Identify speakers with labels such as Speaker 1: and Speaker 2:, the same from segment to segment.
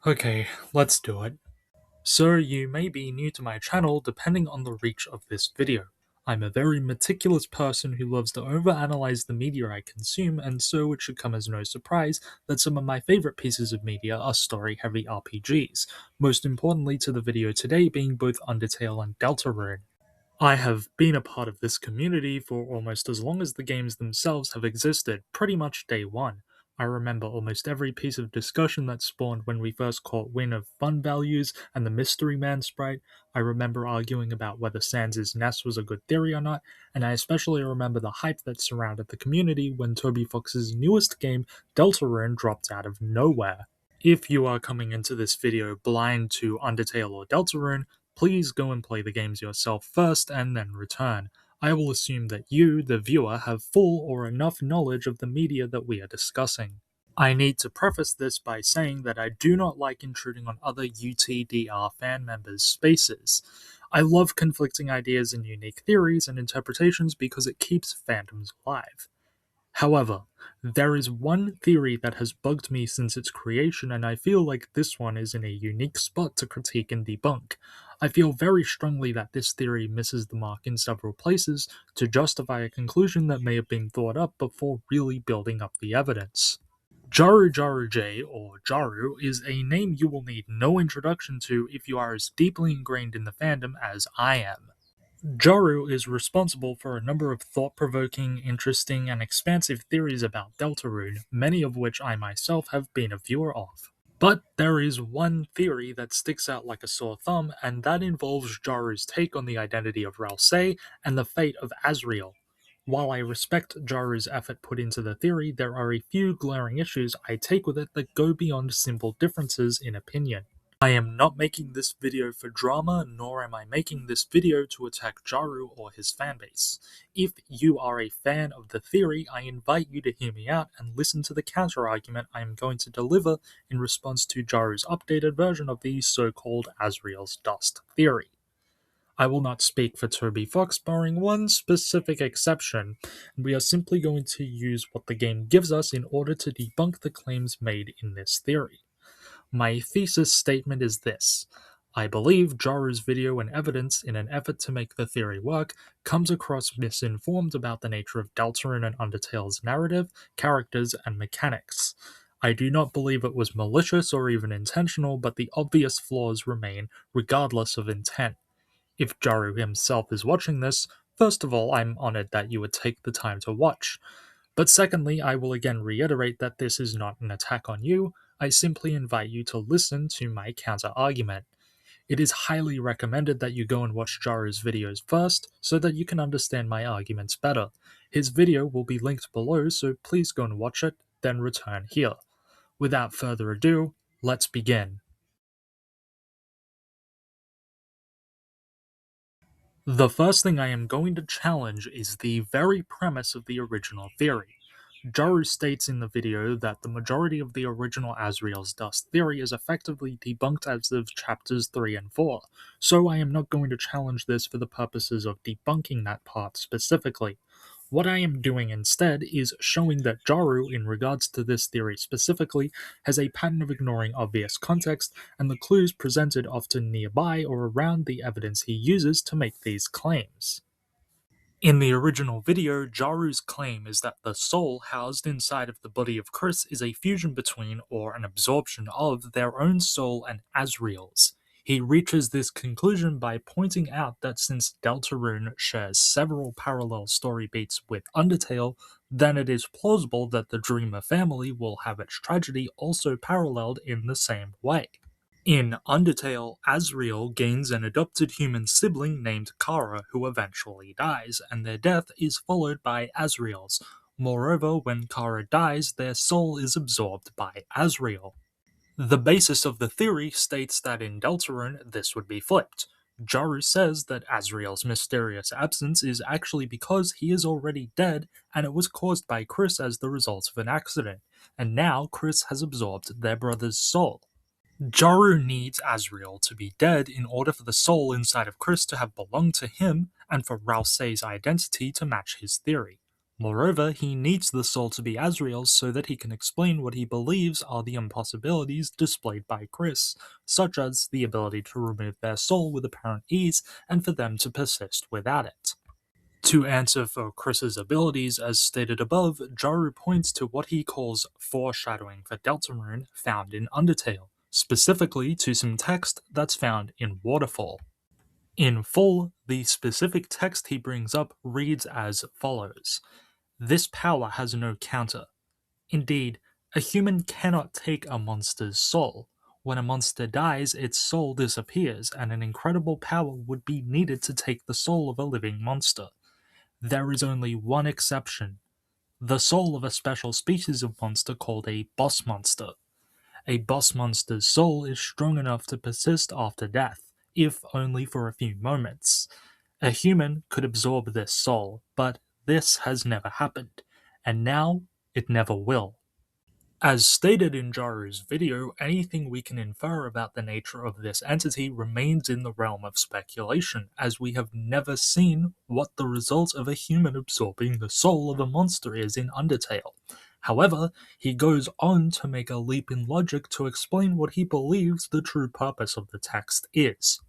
Speaker 1: Okay, let's do it. So you may be new to my channel depending on the reach of this video. I'm a very meticulous person who loves to overanalyze the media I consume, and so it should come as no surprise that some of my favorite pieces of media are story-heavy RPGs, most importantly to the video today being both Undertale and Deltarune. I have been a part of this community for almost as long as the games themselves have existed, pretty much day one. I remember almost every piece of discussion that spawned when we first caught wind of fun values and the Mystery Man sprite. I remember arguing about whether Sans' nest was a good theory or not, and I especially remember the hype that surrounded the community when Toby Fox's newest game, Deltarune, dropped out of nowhere. If you are coming into this video blind to Undertale or Deltarune, please go and play the games yourself first and then return. I will assume that you, the viewer, have full or enough knowledge of the media that we are discussing. I need to preface this by saying that I do not like intruding on other UTDR fan members' spaces. I love conflicting ideas and unique theories and interpretations because it keeps fandoms alive. However, there is one theory that has bugged me since its creation, and I feel like this one is in a unique spot to critique and debunk. I feel very strongly that this theory misses the mark in several places to justify a conclusion that may have been thought up before really building up the evidence. Jaru Jaru J, or Jaru, is a name you will need no introduction to if you are as deeply ingrained in the fandom as I am. Jaru is responsible for a number of thought-provoking, interesting, and expansive theories about Deltarune, many of which I myself have been a viewer of. But there is one theory that sticks out like a sore thumb, and that involves Jaru's take on the identity of Ralsei and the fate of Asriel. While I respect Jaru's effort put into the theory, there are a few glaring issues I take with it that go beyond simple differences in opinion. I am not making this video for drama, nor am I making this video to attack Jaru or his fanbase. If you are a fan of the theory, I invite you to hear me out and listen to the counterargument I am going to deliver in response to Jaru's updated version of the so-called Asriel's Dust theory. I will not speak for Toby Fox, barring one specific exception. We are simply going to use what the game gives us in order to debunk the claims made in this theory. My thesis statement is this. I believe Jaru's video and evidence, in an effort to make the theory work, comes across misinformed about the nature of Deltarune and Undertale's narrative, characters, and mechanics. I do not believe it was malicious or even intentional, but the obvious flaws remain regardless of intent. If Jaru himself is watching this, first of all, I'm honored that you would take the time to watch. But secondly, I will again reiterate that this is not an attack on you. I simply invite you to listen to my counter-argument. It is highly recommended that you go and watch Jaru's videos first, so that you can understand my arguments better. His video will be linked below, so please go and watch it, then return here. Without further ado, let's begin. The first thing I am going to challenge is the very premise of the original theory. Jaru states in the video that the majority of the original Asriel's Dust theory is effectively debunked as of chapters 3 and 4, so I am not going to challenge this for the purposes of debunking that part specifically. What I am doing instead is showing that Jaru, in regards to this theory specifically, has a pattern of ignoring obvious context and the clues presented often nearby or around the evidence he uses to make these claims. In the original video, Jaru's claim is that the soul housed inside of the body of Kris is a fusion between or an absorption of their own soul and Asriel's. He reaches this conclusion by pointing out that since Deltarune shares several parallel story beats with Undertale, then it is plausible that the Dreamer family will have its tragedy also paralleled in the same way. In Undertale, Asriel gains an adopted human sibling named Kara who eventually dies, and their death is followed by Asriel's. Moreover, when Kara dies, their soul is absorbed by Asriel. The basis of the theory states that in Deltarune, this would be flipped. Jaru says that Asriel's mysterious absence is actually because he is already dead, and it was caused by Kris as the result of an accident, and now Kris has absorbed their brother's soul. Jaru needs Asriel to be dead in order for the soul inside of Kris to have belonged to him and for Ralsei's identity to match his theory. Moreover, he needs the soul to be Asriel's so that he can explain what he believes are the impossibilities displayed by Kris, such as the ability to remove their soul with apparent ease and for them to persist without it. To answer for Kris's abilities as stated above, Jaru points to what he calls foreshadowing for Deltarune found in Undertale, specifically to some text that's found in Waterfall. In full, the specific text he brings up reads as follows. This power has no counter. Indeed, a human cannot take a monster's soul. When a monster dies, its soul disappears, and an incredible power would be needed to take the soul of a living monster. There is only one exception: the soul of a special species of monster called a boss monster. A boss monster's soul is strong enough to persist after death, if only for a few moments. A human could absorb this soul, but this has never happened, and now it never will. As stated in Jaru's video, anything we can infer about the nature of this entity remains in the realm of speculation, as we have never seen what the result of a human absorbing the soul of a monster is in Undertale. However, he goes on to make a leap in logic to explain what he believes the true purpose of the text is.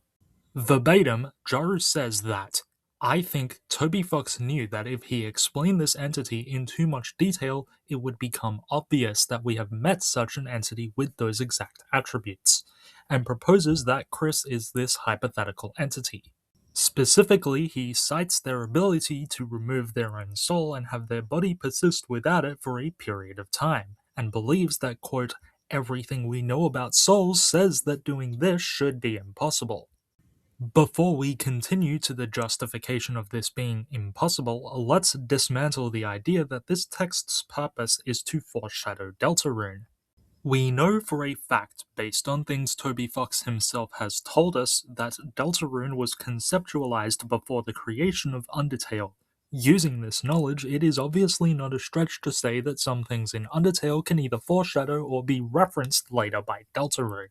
Speaker 1: Verbatim, Jaru says that, I think Toby Fox knew that if he explained this entity in too much detail, it would become obvious that we have met such an entity with those exact attributes, and proposes that Kris is this hypothetical entity. Specifically, he cites their ability to remove their own soul and have their body persist without it for a period of time, and believes that, quote, everything we know about souls says that doing this should be impossible. Before we continue to the justification of this being impossible, let's dismantle the idea that this text's purpose is to foreshadow Deltarune. We know for a fact, based on things Toby Fox himself has told us, that Deltarune was conceptualized before the creation of Undertale. Using this knowledge, it is obviously not a stretch to say that some things in Undertale can either foreshadow or be referenced later by Deltarune.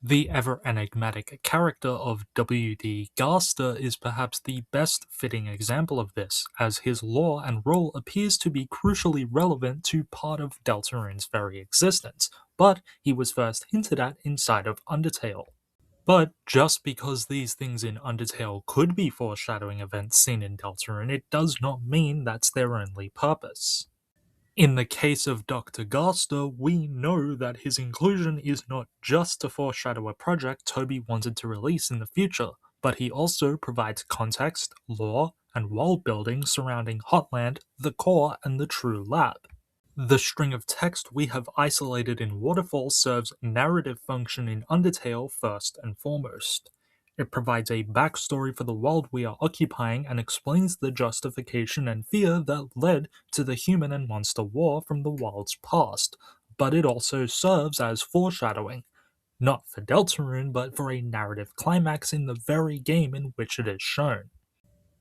Speaker 1: The ever-enigmatic character of W.D. Garster is perhaps the best fitting example of this, as his lore and role appears to be crucially relevant to part of Deltarune's very existence, but he was first hinted at inside of Undertale. But just because these things in Undertale could be foreshadowing events seen in Deltarune, it does not mean that's their only purpose. In the case of Dr. Garster, we know that his inclusion is not just to foreshadow a project Toby wanted to release in the future, but he also provides context, lore, and world building surrounding Hotland, the core, and the true lab. The string of text we have isolated in Waterfall serves narrative function in Undertale first and foremost. It provides a backstory for the world we are occupying and explains the justification and fear that led to the human and monster war from the world's past, but it also serves as foreshadowing, not for Deltarune but for a narrative climax in the very game in which it is shown.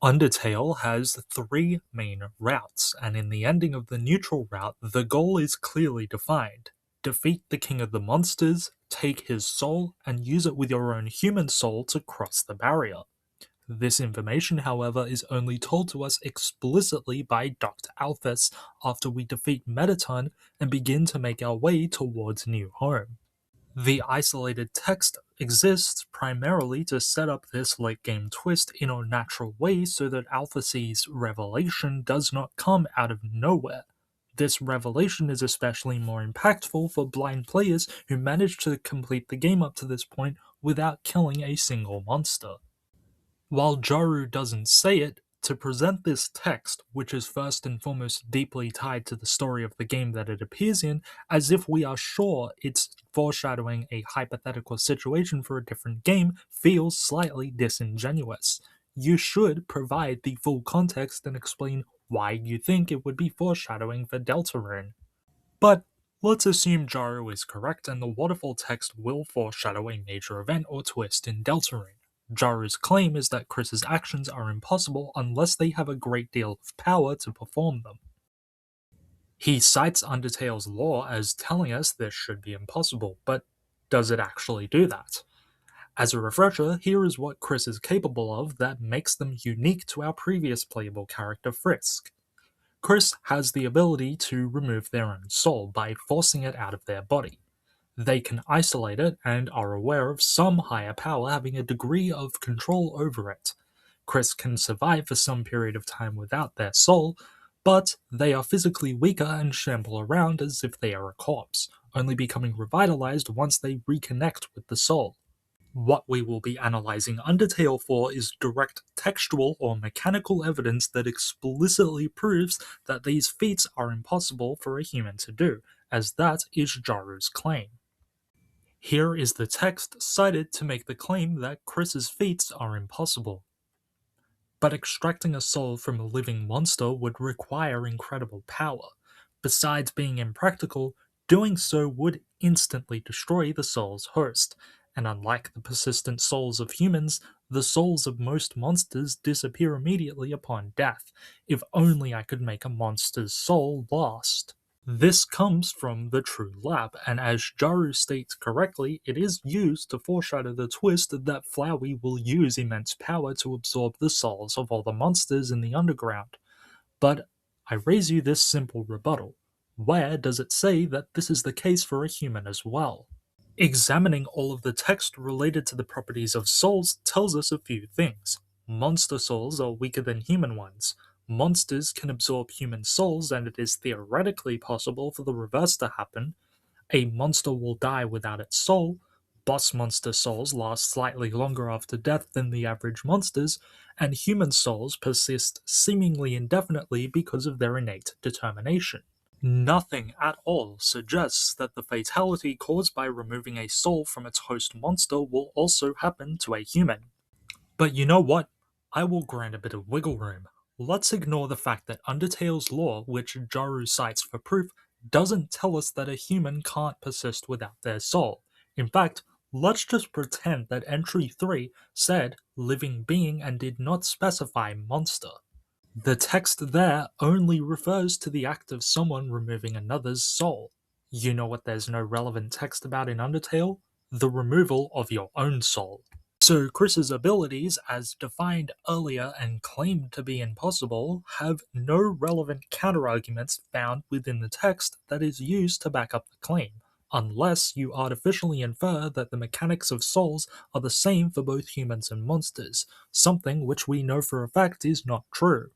Speaker 1: Undertale has 3 main routes, and in the ending of the neutral route, the goal is clearly defined. Defeat the king of the monsters, take his soul, and use it with your own human soul to cross the barrier. This information, however, is only told to us explicitly by Dr. Alphys after we defeat Mettaton and begin to make our way towards New Home. The isolated text exists primarily to set up this late-game twist in a natural way so that Alphys's revelation does not come out of nowhere. This revelation is especially more impactful for blind players who manage to complete the game up to this point without killing a single monster. While Jaru doesn't say it, to present this text, which is first and foremost deeply tied to the story of the game that it appears in, as if we are sure it's foreshadowing a hypothetical situation for a different game, feels slightly disingenuous. You should provide the full context and explain why you think it would be foreshadowing for Deltarune. But let's assume Jaru is correct and the waterfall text will foreshadow a major event or twist in Deltarune. Jaru's claim is that Kris's actions are impossible unless they have a great deal of power to perform them. He cites Undertale's lore as telling us this should be impossible, but does it actually do that? As a refresher, here is what Kris is capable of that makes them unique to our previous playable character Frisk. Kris has the ability to remove their own soul by forcing it out of their body. They can isolate it and are aware of some higher power having a degree of control over it. Kris can survive for some period of time without their soul, but they are physically weaker and shamble around as if they are a corpse, only becoming revitalized once they reconnect with the soul. What we will be analyzing Undertale for is direct textual or mechanical evidence that explicitly proves that these feats are impossible for a human to do, as that is Jaru's claim. Here is the text cited to make the claim that Kris's feats are impossible. But extracting a soul from a living monster would require incredible power. Besides being impractical, doing so would instantly destroy the soul's host, and unlike the persistent souls of humans, the souls of most monsters disappear immediately upon death. If only I could make a monster's soul last. This comes from the True Lab, and as Jaru states correctly, it is used to foreshadow the twist that Flowey will use immense power to absorb the souls of all the monsters in the underground. But I raise you this simple rebuttal. Where does it say that this is the case for a human as well? Examining all of the text related to the properties of souls tells us a few things. Monster souls are weaker than human ones. Monsters can absorb human souls, and it is theoretically possible for the reverse to happen. A monster will die without its soul. Boss monster souls last slightly longer after death than the average monsters, and human souls persist seemingly indefinitely because of their innate determination. Nothing at all suggests that the fatality caused by removing a soul from its host monster will also happen to a human. But you know what? I will grant a bit of wiggle room. Let's ignore the fact that Undertale's lore, which Jaru cites for proof, doesn't tell us that a human can't persist without their soul. In fact, let's just pretend that entry 3 said living being and did not specify monster. The text there only refers to the act of someone removing another's soul. You know what there's no relevant text about in Undertale? The removal of your own soul. So Kris's abilities, as defined earlier and claimed to be impossible, have no relevant counterarguments found within the text that is used to back up the claim, unless you artificially infer that the mechanics of souls are the same for both humans and monsters, something which we know for a fact is not true.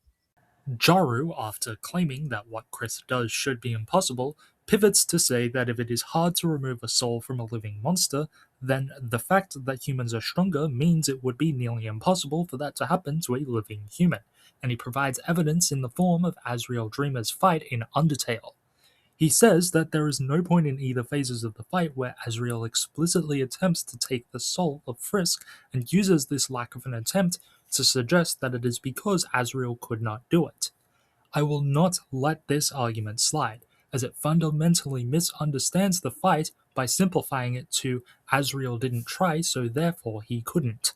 Speaker 1: Jaru, after claiming that what Kris does should be impossible, pivots to say that if it is hard to remove a soul from a living monster, then the fact that humans are stronger means it would be nearly impossible for that to happen to a living human, and he provides evidence in the form of Asriel Dreamer's fight in Undertale. He says that there is no point in either phases of the fight where Asriel explicitly attempts to take the soul of Frisk and uses this lack of an attempt to suggest that it is because Asriel could not do it. I will not let this argument slide, as it fundamentally misunderstands the fight by simplifying it to Asriel didn't try, so therefore he couldn't.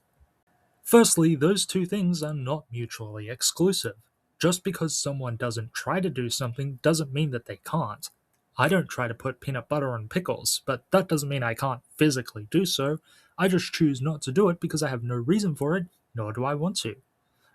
Speaker 1: Firstly, those two things are not mutually exclusive. Just because someone doesn't try to do something doesn't mean that they can't. I don't try to put peanut butter on pickles, but that doesn't mean I can't physically do so. I just choose not to do it because I have no reason for it, nor do I want to.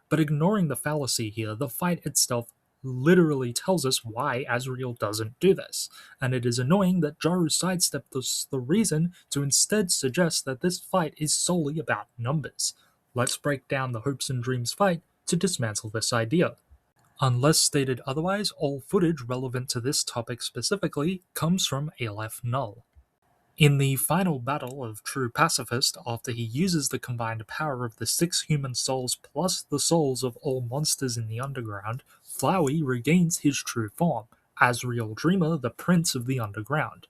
Speaker 1: But ignoring the fallacy here, the fight itself literally tells us why Asriel doesn't do this, and it is annoying that Jaru sidestepped the reason to instead suggest that this fight is solely about numbers. Let's break down the hopes and dreams fight to dismantle this idea. Unless stated otherwise, all footage relevant to this topic specifically comes from Aleph Null. In the final battle of True Pacifist, after he uses the combined power of the 6 human souls plus the souls of all monsters in the underground, Flowey regains his true form, Asriel Dreamer, the Prince of the Underground.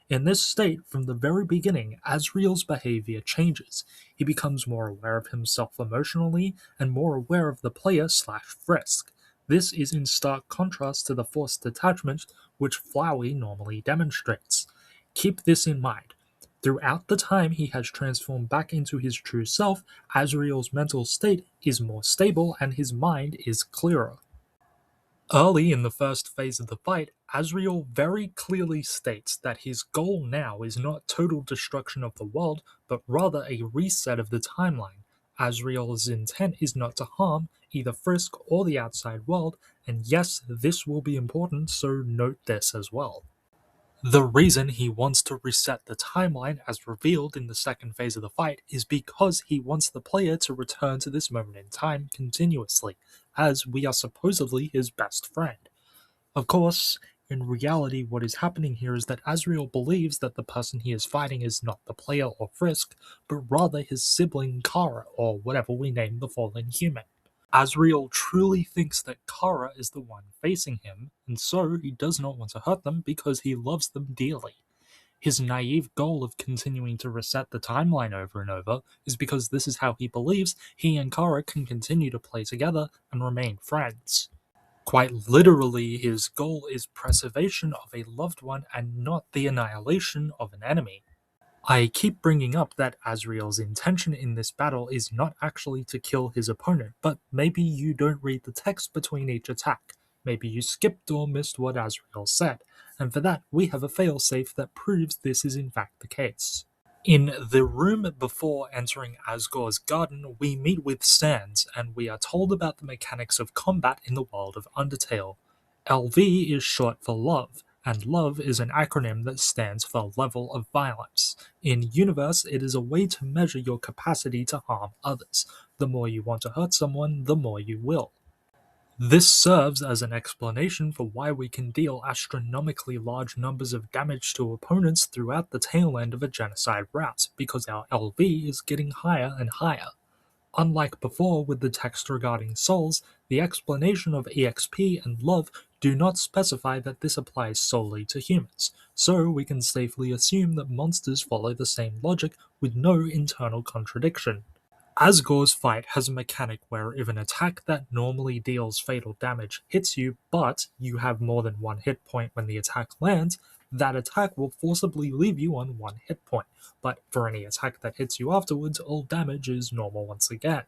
Speaker 1: In this state, from the very beginning, Asriel's behavior changes. He becomes more aware of himself emotionally and more aware of the player/Frisk. This is in stark contrast to the forced detachment which Flowey normally demonstrates. Keep this in mind. Throughout the time he has transformed back into his true self, Asriel's mental state is more stable and his mind is clearer. Early in the first phase of the fight, Asriel very clearly states that his goal now is not total destruction of the world, but rather a reset of the timeline. Asriel's intent is not to harm, either Frisk or the outside world, and yes, this will be important, so note this as well. The reason he wants to reset the timeline as revealed in the second phase of the fight is because he wants the player to return to this moment in time continuously, as we are supposedly his best friend. Of course, in reality what is happening here is that Asriel believes that the person he is fighting is not the player or Frisk, but rather his sibling Kara, or whatever we name the fallen human. Asriel truly thinks that Kara is the one facing him, and so he does not want to hurt them because he loves them dearly. His naive goal of continuing to reset the timeline over and over is because this is how he believes he and Kara can continue to play together and remain friends. Quite literally, his goal is preservation of a loved one and not the annihilation of an enemy. I keep bringing up that Asriel's intention in this battle is not actually to kill his opponent, but maybe you don't read the text between each attack. Maybe you skipped or missed what Asriel said, and for that we have a failsafe that proves this is in fact the case. In the room before entering Asgore's garden, we meet with Sans, and we are told about the mechanics of combat in the world of Undertale. LV is short for love, and love is an acronym that stands for level of violence. In Universe, it is a way to measure your capacity to harm others. The more you want to hurt someone, the more you will. This serves as an explanation for why we can deal astronomically large numbers of damage to opponents throughout the tail end of a genocide route, because our LV is getting higher and higher. Unlike before with the text regarding souls, the explanation of EXP and love do not specify that this applies solely to humans, so we can safely assume that monsters follow the same logic with no internal contradiction. Asgore's fight has a mechanic where if an attack that normally deals fatal damage hits you, but you have more than one hit point when the attack lands, that attack will forcibly leave you on one hit point, but for any attack that hits you afterwards, all damage is normal once again.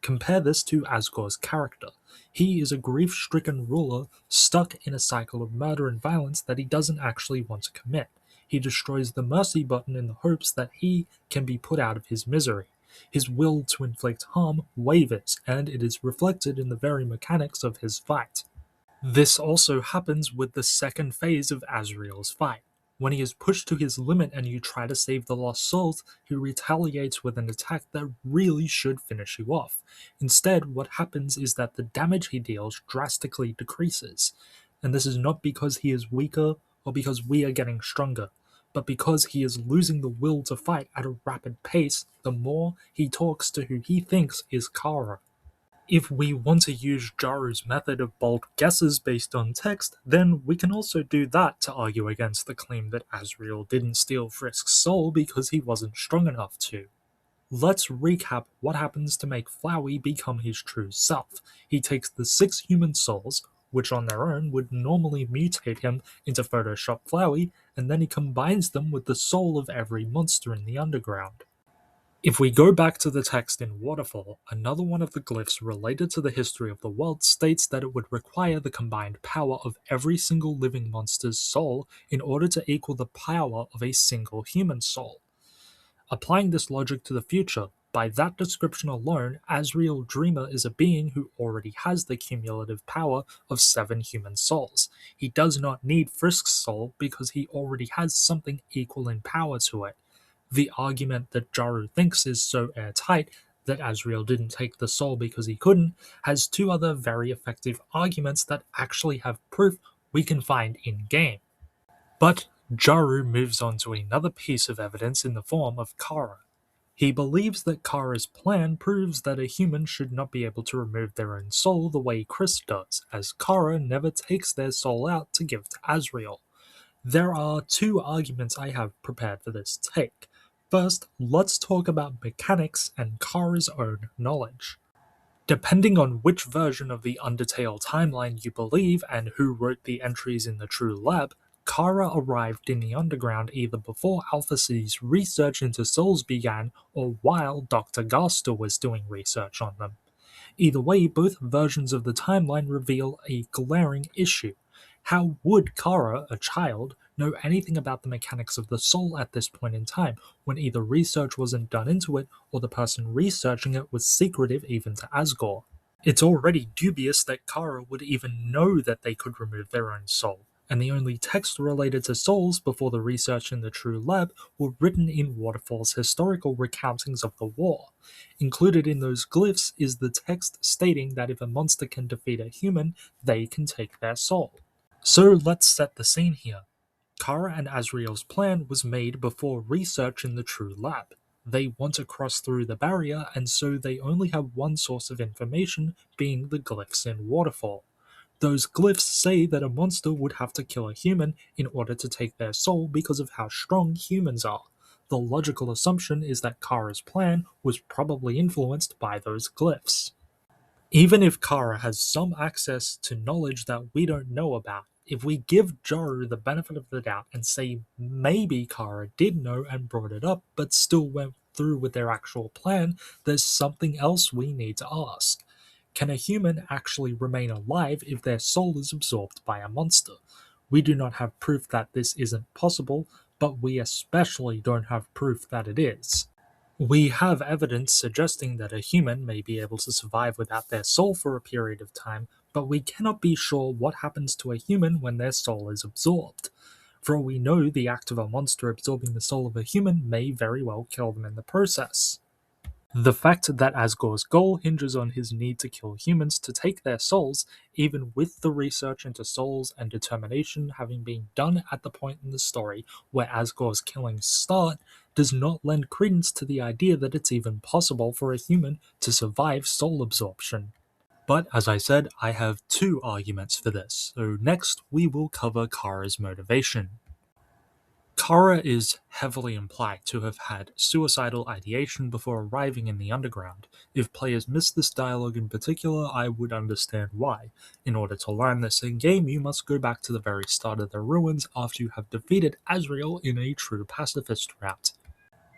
Speaker 1: Compare this to Asgore's character. He is a grief-stricken ruler stuck in a cycle of murder and violence that he doesn't actually want to commit. He destroys the mercy button in the hopes that he can be put out of his misery. His will to inflict harm wavers, and it is reflected in the very mechanics of his fight. This also happens with the second phase of Asriel's fight. When he is pushed to his limit and you try to save the lost souls, he retaliates with an attack that really should finish you off. Instead, what happens is that the damage he deals drastically decreases. And this is not because he is weaker or because we are getting stronger, but because he is losing the will to fight at a rapid pace the more he talks to who he thinks is Kara. If we want to use Jaru's method of bold guesses based on text, then we can also do that to argue against the claim that Asriel didn't steal Frisk's soul because he wasn't strong enough to. Let's recap what happens to make Flowey become his true self. He takes the 6 human souls, which on their own would normally mutate him into Photoshop Flowey, and then he combines them with the soul of every monster in the underground. If we go back to the text in Waterfall, another one of the glyphs related to the history of the world states that it would require the combined power of every single living monster's soul in order to equal the power of a single human soul. Applying this logic to the future, by that description alone, Asriel Dreamer is a being who already has the cumulative power of 7 human souls. He does not need Frisk's soul because he already has something equal in power to it. The argument that Jaru thinks is so airtight that Asriel didn't take the soul because he couldn't has 2 other very effective arguments that actually have proof we can find in-game. But Jaru moves on to another piece of evidence in the form of Kara. He believes that Kara's plan proves that a human should not be able to remove their own soul the way Kris does, as Kara never takes their soul out to give to Asriel. There are 2 arguments I have prepared for this take. First, let's talk about mechanics and Kara's own knowledge. Depending on which version of the Undertale timeline you believe and who wrote the entries in the True Lab, Kara arrived in the Underground either before Alpha C's research into souls began or while Dr. Garster was doing research on them. Either way, both versions of the timeline reveal a glaring issue. How would Kara, a child, know anything about the mechanics of the soul at this point in time, when either research wasn't done into it or the person researching it was secretive even to Asgore? It's already dubious that Kara would even know that they could remove their own soul, and the only text related to souls before the research in the True Lab were written in Waterfall's historical recountings of the war. Included in those glyphs is the text stating that if a monster can defeat a human, they can take their soul. So let's set the scene here. Kara and Asriel's plan was made before research in the True Lab. They want to cross through the barrier, and so they only have one source of information, being the glyphs in Waterfall. Those glyphs say that a monster would have to kill a human in order to take their soul because of how strong humans are. The logical assumption is that Kara's plan was probably influenced by those glyphs. Even if Kara has some access to knowledge that we don't know about, if we give Jaru the benefit of the doubt and say maybe Kara did know and brought it up but still went through with their actual plan, there's something else we need to ask. Can a human actually remain alive if their soul is absorbed by a monster? We do not have proof that this isn't possible, but we especially don't have proof that it is. We have evidence suggesting that a human may be able to survive without their soul for a period of time, but we cannot be sure what happens to a human when their soul is absorbed. For all we know, the act of a monster absorbing the soul of a human may very well kill them in the process. The fact that Asgore's goal hinges on his need to kill humans to take their souls, even with the research into souls and determination having been done at the point in the story where Asgore's killings start, does not lend credence to the idea that it's even possible for a human to survive soul absorption. But as I said, I have two arguments for this, so next we will cover Kara's motivation. Kara is heavily implied to have had suicidal ideation before arriving in the underground. If players miss this dialogue in particular, I would understand why. In order to learn this in-game, you must go back to the very start of the ruins after you have defeated Asriel in a true pacifist route.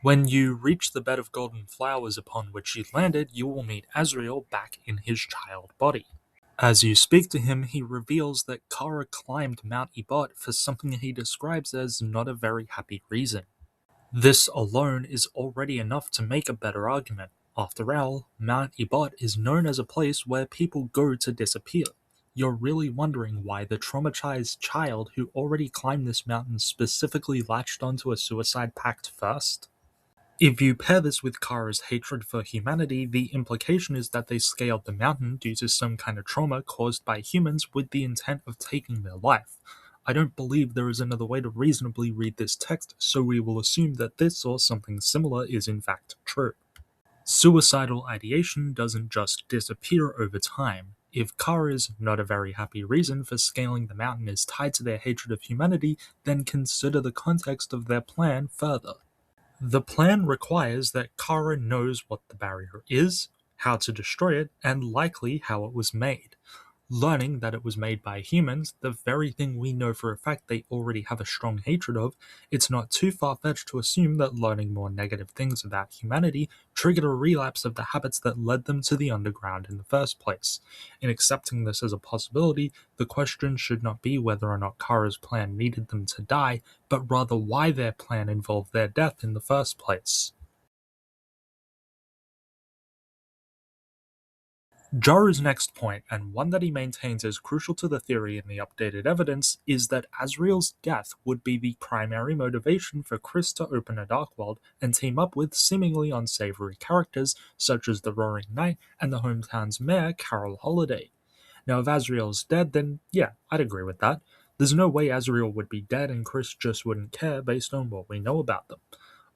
Speaker 1: When you reach the bed of golden flowers upon which you landed, you will meet Asriel back in his child body. As you speak to him, he reveals that Kara climbed Mount Ebott for something he describes as not a very happy reason. This alone is already enough to make a better argument. After all, Mount Ebott is known as a place where people go to disappear. You're really wondering why the traumatized child who already climbed this mountain specifically latched onto a suicide pact first? If you pair this with Kara's hatred for humanity, the implication is that they scaled the mountain due to some kind of trauma caused by humans with the intent of taking their life. I don't believe there is another way to reasonably read this text, so we will assume that this or something similar is in fact true. Suicidal ideation doesn't just disappear over time. If Kara's not a very happy reason for scaling the mountain is tied to their hatred of humanity, then consider the context of their plan further. The plan requires that Kara knows what the barrier is, how to destroy it, and likely how it was made. Learning that it was made by humans, the very thing we know for a fact they already have a strong hatred of, it's not too far-fetched to assume that learning more negative things about humanity triggered a relapse of the habits that led them to the underground in the first place. In accepting this as a possibility, the question should not be whether or not Kara's plan needed them to die, but rather why their plan involved their death in the first place. Jaru's next point, and one that he maintains is crucial to the theory in the updated evidence, is that Asriel's death would be the primary motivation for Kris to open a Dark World and team up with seemingly unsavory characters such as the Roaring Knight and the hometown's mayor, Carol Holiday. Now, if Asriel's dead, then yeah, I'd agree with that. There's no way Asriel would be dead and Kris just wouldn't care based on what we know about them.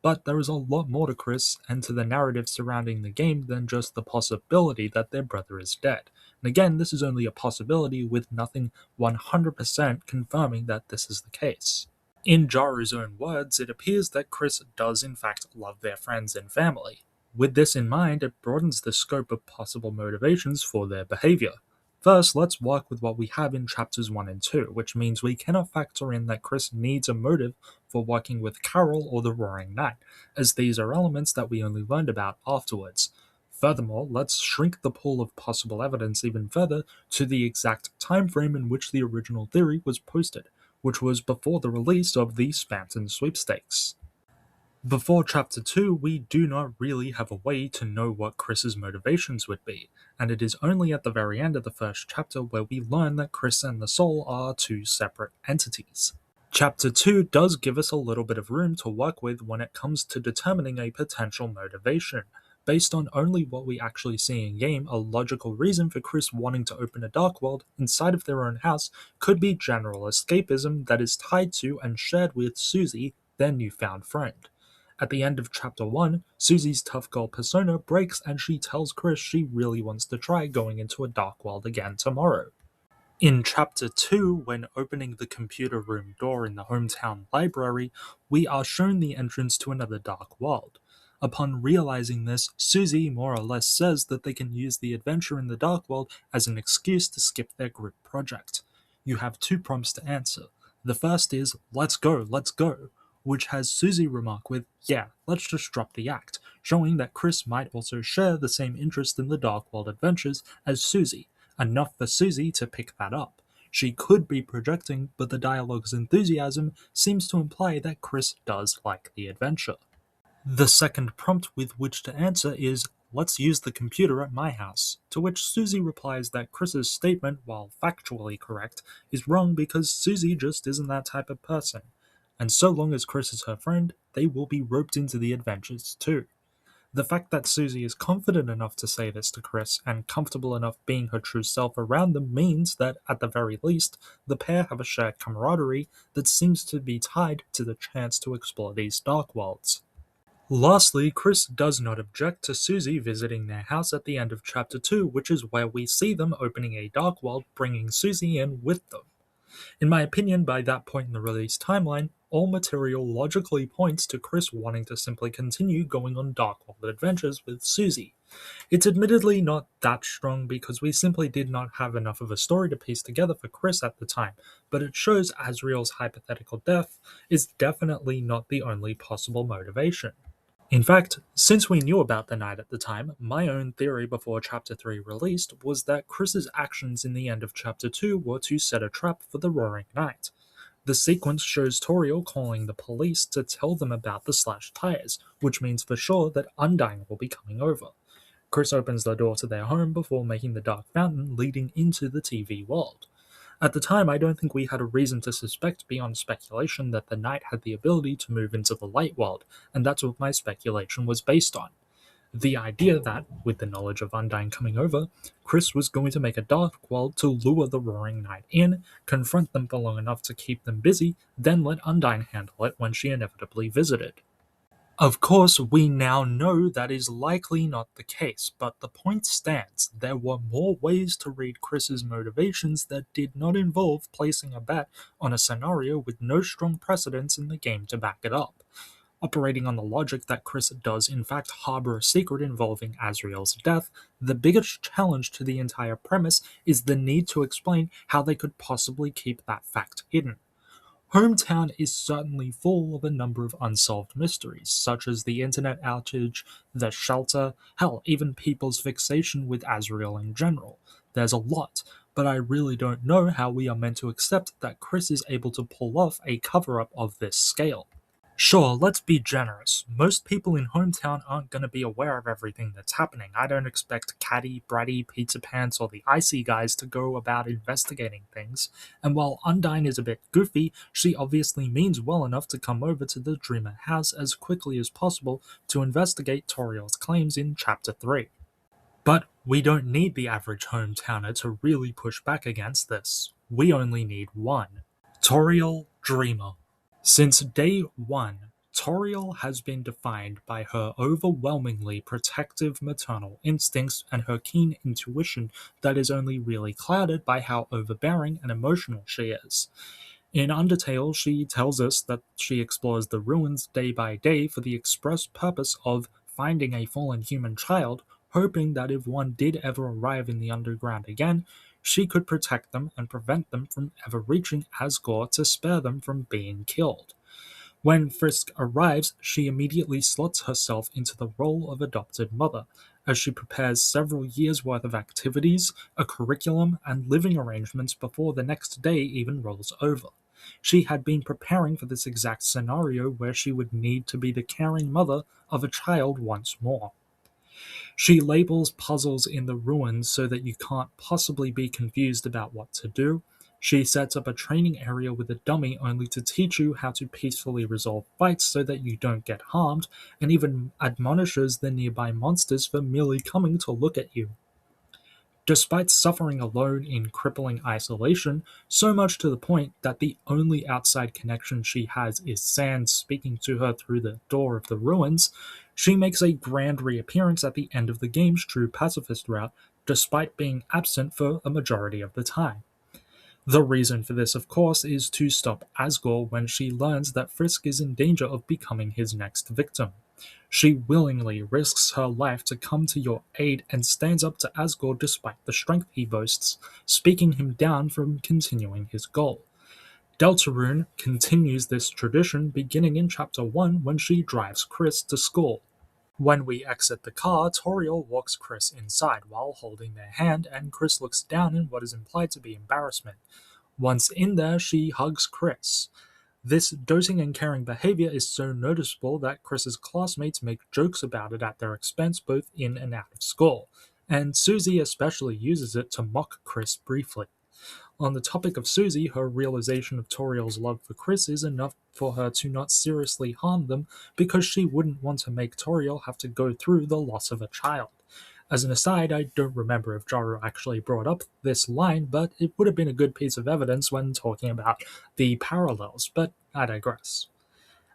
Speaker 1: But there is a lot more to Kris and to the narrative surrounding the game than just the possibility that their brother is dead. And again, this is only a possibility with nothing 100% confirming that this is the case. In Jaru's own words, it appears that Kris does in fact love their friends and family. With this in mind, it broadens the scope of possible motivations for their behavior. First, let's work with what we have in chapters 1 and 2, which means we cannot factor in that Kris needs a motive for working with Carol or the Roaring Knight, as these are elements that we only learned about afterwards. Furthermore, let's shrink the pool of possible evidence even further to the exact time frame in which the original theory was posted, which was before the release of the Spamton sweepstakes. Before Chapter 2, we do not really have a way to know what Kris's motivations would be, and it is only at the very end of the first chapter where we learn that Kris and the soul are two separate entities. Chapter 2 does give us a little bit of room to work with when it comes to determining a potential motivation. Based on only what we actually see in game, a logical reason for Kris wanting to open a dark world inside of their own house could be general escapism that is tied to and shared with Susie, their newfound friend. At the end of Chapter 1, Susie's tough girl persona breaks and she tells Kris she really wants to try going into a dark world again tomorrow. In Chapter 2, when opening the computer room door in the hometown library, we are shown the entrance to another dark world. Upon realizing this, Susie more or less says that they can use the adventure in the dark world as an excuse to skip their group project. You have two prompts to answer. The first is, let's go, which has Susie remark with, yeah, let's just drop the act, showing that Kris might also share the same interest in the dark world adventures as Susie, enough for Susie to pick that up. She could be projecting, but the dialogue's enthusiasm seems to imply that Kris does like the adventure. The second prompt with which to answer is, let's use the computer at my house, to which Susie replies that Kris's statement, while factually correct, is wrong because Susie just isn't that type of person. And so long as Kris is her friend, they will be roped into the adventures too. The fact that Susie is confident enough to say this to Kris and comfortable enough being her true self around them means that, at the very least, the pair have a shared camaraderie that seems to be tied to the chance to explore these dark worlds. Lastly, Kris does not object to Susie visiting their house at the end of Chapter 2, which is where we see them opening a dark world, bringing Susie in with them. In my opinion, by that point in the release timeline, all material logically points to Kris wanting to simply continue going on dark world adventures with Susie. It's admittedly not that strong because we simply did not have enough of a story to piece together for Kris at the time, but it shows Asriel's hypothetical death is definitely not the only possible motivation. In fact, since we knew about the night at the time, my own theory before Chapter 3 released was that Kris's actions in the end of Chapter 2 were to set a trap for the Roaring Night. The sequence shows Toriel calling the police to tell them about the slashed tires, which means for sure that Undyne will be coming over. Kris opens the door to their home before making the dark fountain leading into the TV world. At the time, I don't think we had a reason to suspect beyond speculation that the Knight had the ability to move into the light world, and that's what my speculation was based on. The idea that, with the knowledge of Undyne coming over, Kris was going to make a dark world to lure the Roaring Knight in, confront them for long enough to keep them busy, then let Undyne handle it when she inevitably visited. Of course, we now know that is likely not the case, but the point stands. There were more ways to read Kris's motivations that did not involve placing a bet on a scenario with no strong precedents in the game to back it up. Operating on the logic that Kris does in fact harbor a secret involving Asriel's death, the biggest challenge to the entire premise is the need to explain how they could possibly keep that fact hidden. Hometown is certainly full of a number of unsolved mysteries, such as the internet outage, the shelter, hell, even people's fixation with Asriel in general. There's a lot, but I really don't know how we are meant to accept that Kris is able to pull off a cover-up of this scale. Sure, let's be generous. Most people in Hometown aren't going to be aware of everything that's happening. I don't expect Caddy, Bratty, Pizza Pants, or the Icy guys to go about investigating things. And while Undyne is a bit goofy, she obviously means well enough to come over to the Dreamer house as quickly as possible to investigate Toriel's claims in Chapter 3. But we don't need the average Hometowner to really push back against this. We only need one. Toriel Dreamer. Since day one, Toriel has been defined by her overwhelmingly protective maternal instincts and her keen intuition that is only really clouded by how overbearing and emotional she is. In Undertale, she tells us that she explores the ruins day by day for the express purpose of finding a fallen human child, hoping that if one did ever arrive in the underground again, she could protect them and prevent them from ever reaching Asgore to spare them from being killed. When Frisk arrives, she immediately slots herself into the role of adopted mother, as she prepares several years' worth of activities, a curriculum, and living arrangements before the next day even rolls over. She had been preparing for this exact scenario where she would need to be the caring mother of a child once more. She labels puzzles in the ruins so that you can't possibly be confused about what to do. She sets up a training area with a dummy only to teach you how to peacefully resolve fights so that you don't get harmed, and even admonishes the nearby monsters for merely coming to look at you. Despite suffering alone in crippling isolation, so much to the point that the only outside connection she has is sand speaking to her through the door of the ruins, she makes a grand reappearance at the end of the game's true pacifist route, despite being absent for a majority of the time. The reason for this, of course, is to stop Asgore when she learns that Frisk is in danger of becoming his next victim. She willingly risks her life to come to your aid and stands up to Asgore despite the strength he boasts, speaking him down from continuing his goal. Deltarune continues this tradition beginning in Chapter 1 when she drives Kris to school. When we exit the car, Toriel walks Kris inside while holding their hand, and Kris looks down in what is implied to be embarrassment. Once in there, she hugs Kris. This doting and caring behavior is so noticeable that Kris's classmates make jokes about it at their expense both in and out of school, and Susie especially uses it to mock Kris briefly. On the topic of Susie, her realization of Toriel's love for Kris is enough for her to not seriously harm them because she wouldn't want to make Toriel have to go through the loss of a child. As an aside, I don't remember if Jaru actually brought up this line, but it would have been a good piece of evidence when talking about the parallels, but I digress.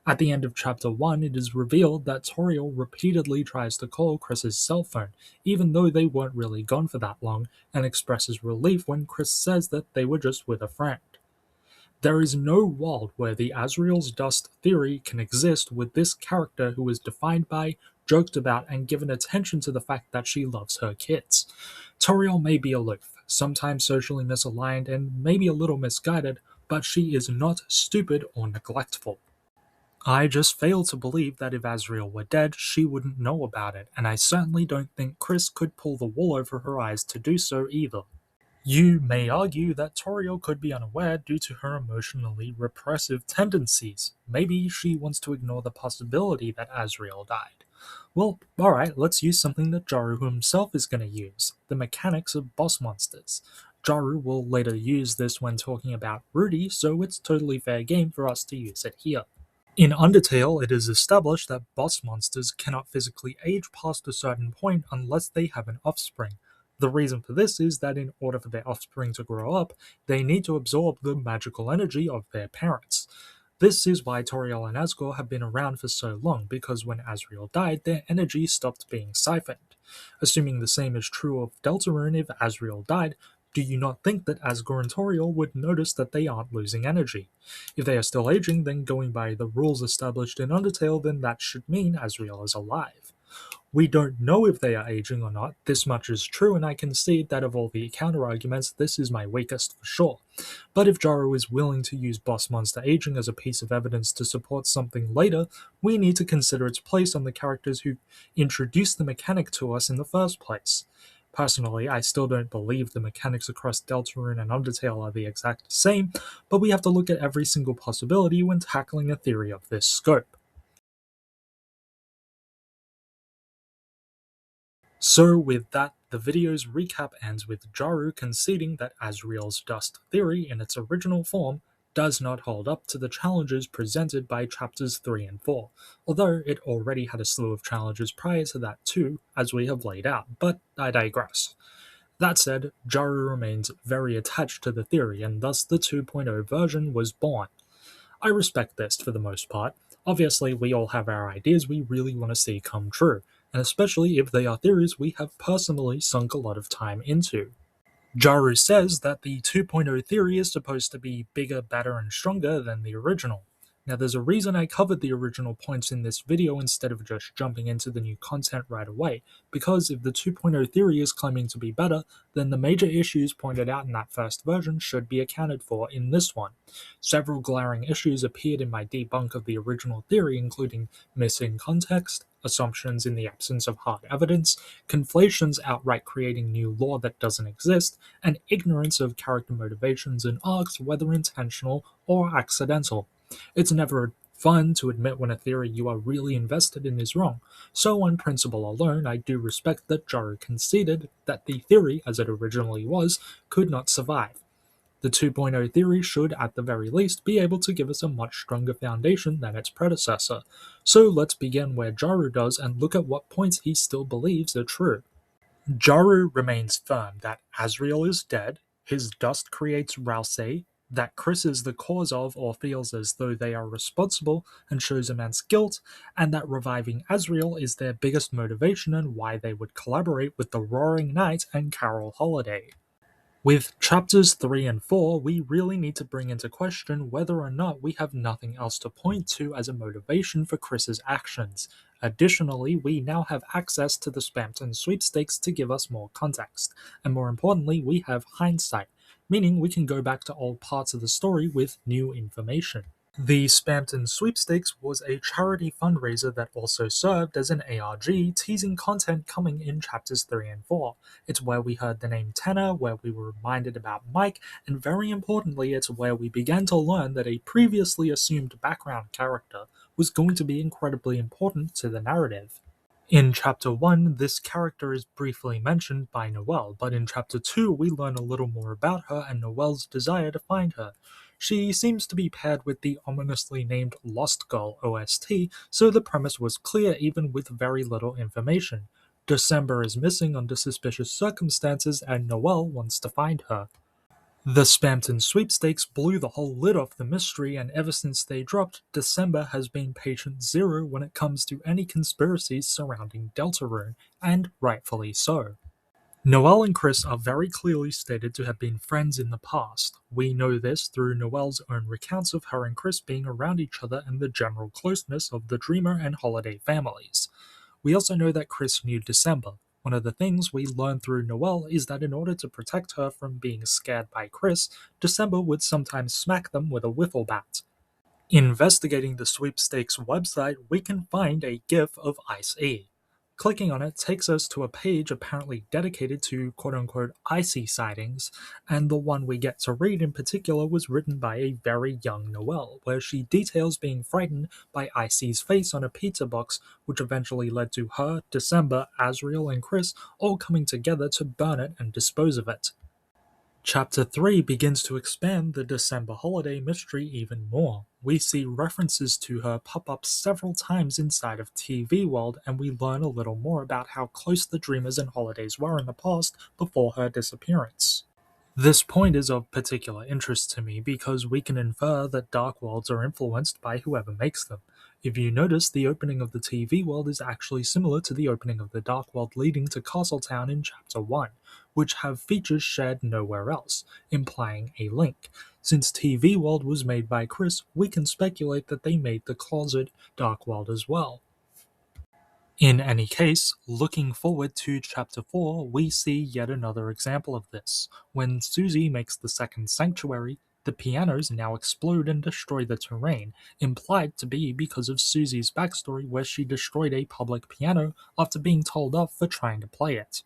Speaker 1: At the end of Chapter 1, it is revealed that Toriel repeatedly tries to call Kris's cell phone, even though they weren't really gone for that long, and expresses relief when Kris says that they were just with a friend. There is no world where the Asriel's dust theory can exist with this character who is defined by, joked about, and given attention to the fact that she loves her kids. Toriel may be aloof, sometimes socially misaligned, and maybe a little misguided, but she is not stupid or neglectful. I just fail to believe that if Asriel were dead, she wouldn't know about it, and I certainly don't think Kris could pull the wool over her eyes to do so either. You may argue that Toriel could be unaware due to her emotionally repressive tendencies. Maybe she wants to ignore the possibility that Asriel died. Well, alright, let's use something that Jaru himself is going to use, the mechanics of boss monsters. Jaru will later use this when talking about Rudy, so it's totally fair game for us to use it here. In Undertale, it is established that boss monsters cannot physically age past a certain point unless they have an offspring. The reason for this is that in order for their offspring to grow up, they need to absorb the magical energy of their parents. This is why Toriel and Asgore have been around for so long, because when Asriel died, their energy stopped being siphoned. Assuming the same is true of Deltarune if Asriel died, do you not think that Asgore and Toriel would notice that they aren't losing energy? If they are still aging, then going by the rules established in Undertale, then that should mean Asriel is alive. We don't know if they are aging or not, this much is true, and I concede that of all the counterarguments, this is my weakest for sure. But if Jaru is willing to use boss monster aging as a piece of evidence to support something later, we need to consider its place on the characters who introduced the mechanic to us in the first place. Personally, I still don't believe the mechanics across Deltarune and Undertale are the exact same, but we have to look at every single possibility when tackling a theory of this scope. So with that, the video's recap ends with Jaru conceding that Asriel's dust theory in its original form does not hold up to the challenges presented by chapters 3 and 4, although it already had a slew of challenges prior to that too, as we have laid out, but I digress. That said, Jaru remains very attached to the theory, and thus the 2.0 version was born. I respect this for the most part. Obviously, we all have our ideas we really want to see come true, and especially if they are theories we have personally sunk a lot of time into. Jaru says that the 2.0 theory is supposed to be bigger, better, and stronger than the original. Now there's a reason I covered the original points in this video instead of just jumping into the new content right away, because if the 2.0 theory is claiming to be better, then the major issues pointed out in that first version should be accounted for in this one. Several glaring issues appeared in my debunk of the original theory, including missing context, assumptions in the absence of hard evidence, conflations outright creating new lore that doesn't exist, and ignorance of character motivations and arcs, whether intentional or accidental. It's never fun to admit when a theory you are really invested in is wrong, so on principle alone, I do respect that Jaru conceded that the theory, as it originally was, could not survive. The 2.0 theory should, at the very least, be able to give us a much stronger foundation than its predecessor. So let's begin where Jaru does and look at what points he still believes are true. Jaru remains firm that Asriel is dead, his dust creates Ralsei, that Kris is the cause of or feels as though they are responsible and shows immense guilt, and that reviving Asriel is their biggest motivation and why they would collaborate with the Roaring Knight and Carol Holiday. With chapters 3 and 4, we really need to bring into question whether or not we have nothing else to point to as a motivation for Kris's actions. Additionally, we now have access to the Spampton sweepstakes to give us more context, and more importantly, we have hindsight, meaning we can go back to old parts of the story with new information. The Spampton Sweepstakes was a charity fundraiser that also served as an ARG, teasing content coming in chapters 3 and 4. It's where we heard the name Tanner, where we were reminded about Mike, and very importantly, it's where we began to learn that a previously assumed background character was going to be incredibly important to the narrative. In Chapter 1, this character is briefly mentioned by Noelle, but in Chapter 2 we learn a little more about her and Noelle's desire to find her. She seems to be paired with the ominously named Lost Girl OST, so the premise was clear even with very little information. December is missing under suspicious circumstances and Noelle wants to find her. The Spampton sweepstakes blew the whole lid off the mystery, and ever since they dropped, December has been patient zero when it comes to any conspiracies surrounding Deltarune, and rightfully so. Noelle and Kris are very clearly stated to have been friends in the past. We know this through Noelle's own recounts of her and Kris being around each other and the general closeness of the Dreamer and Holiday families. We also know that Kris knew December. One of the things we learn through Noelle is that in order to protect her from being scared by Kris, December would sometimes smack them with a wiffle bat. Investigating the sweepstakes website, we can find a GIF of icide. Clicking on it takes us to a page apparently dedicated to quote-unquote icy sightings, and the one we get to read in particular was written by a very young Noelle, where she details being frightened by Icy's face on a pizza box, which eventually led to her, December, Asriel, and Kris all coming together to burn it and dispose of it. Chapter 3 begins to expand the December holiday mystery even more. We see references to her pop up several times inside of TV World, and we learn a little more about how close the Dreamers and Holidays were in the past before her disappearance. This point is of particular interest to me because we can infer that dark worlds are influenced by whoever makes them. If you notice, the opening of the TV world is actually similar to the opening of the dark world leading to Castletown in Chapter 1, which have features shared nowhere else, implying a link. Since TV world was made by Kris, we can speculate that they made the closet dark world as well. In any case, looking forward to Chapter 4, we see yet another example of this. When Susie makes the second sanctuary, the pianos now explode and destroy the terrain, implied to be because of Susie's backstory where she destroyed a public piano after being told off for trying to play it.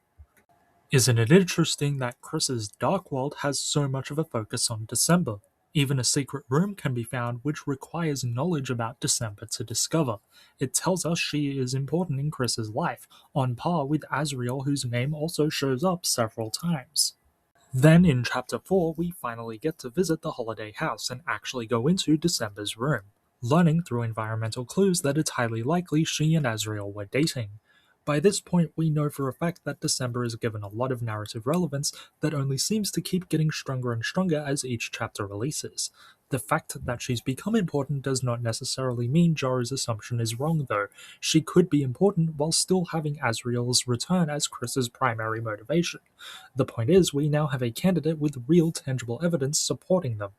Speaker 1: Isn't it interesting that Kris's Dark World has so much of a focus on December? Even a secret room can be found which requires knowledge about December to discover. It tells us she is important in Kris's life, on par with Asriel, whose name also shows up several times. Then in Chapter 4 we finally get to visit the holiday house and actually go into December's room, learning through environmental clues that it's highly likely she and Asriel were dating. By this point we know for a fact that December is given a lot of narrative relevance that only seems to keep getting stronger and stronger as each chapter releases. The fact that she's become important does not necessarily mean Jaru's assumption is wrong though. She could be important while still having Asriel's return as Kris's primary motivation. The point is, we now have a candidate with real tangible evidence supporting them.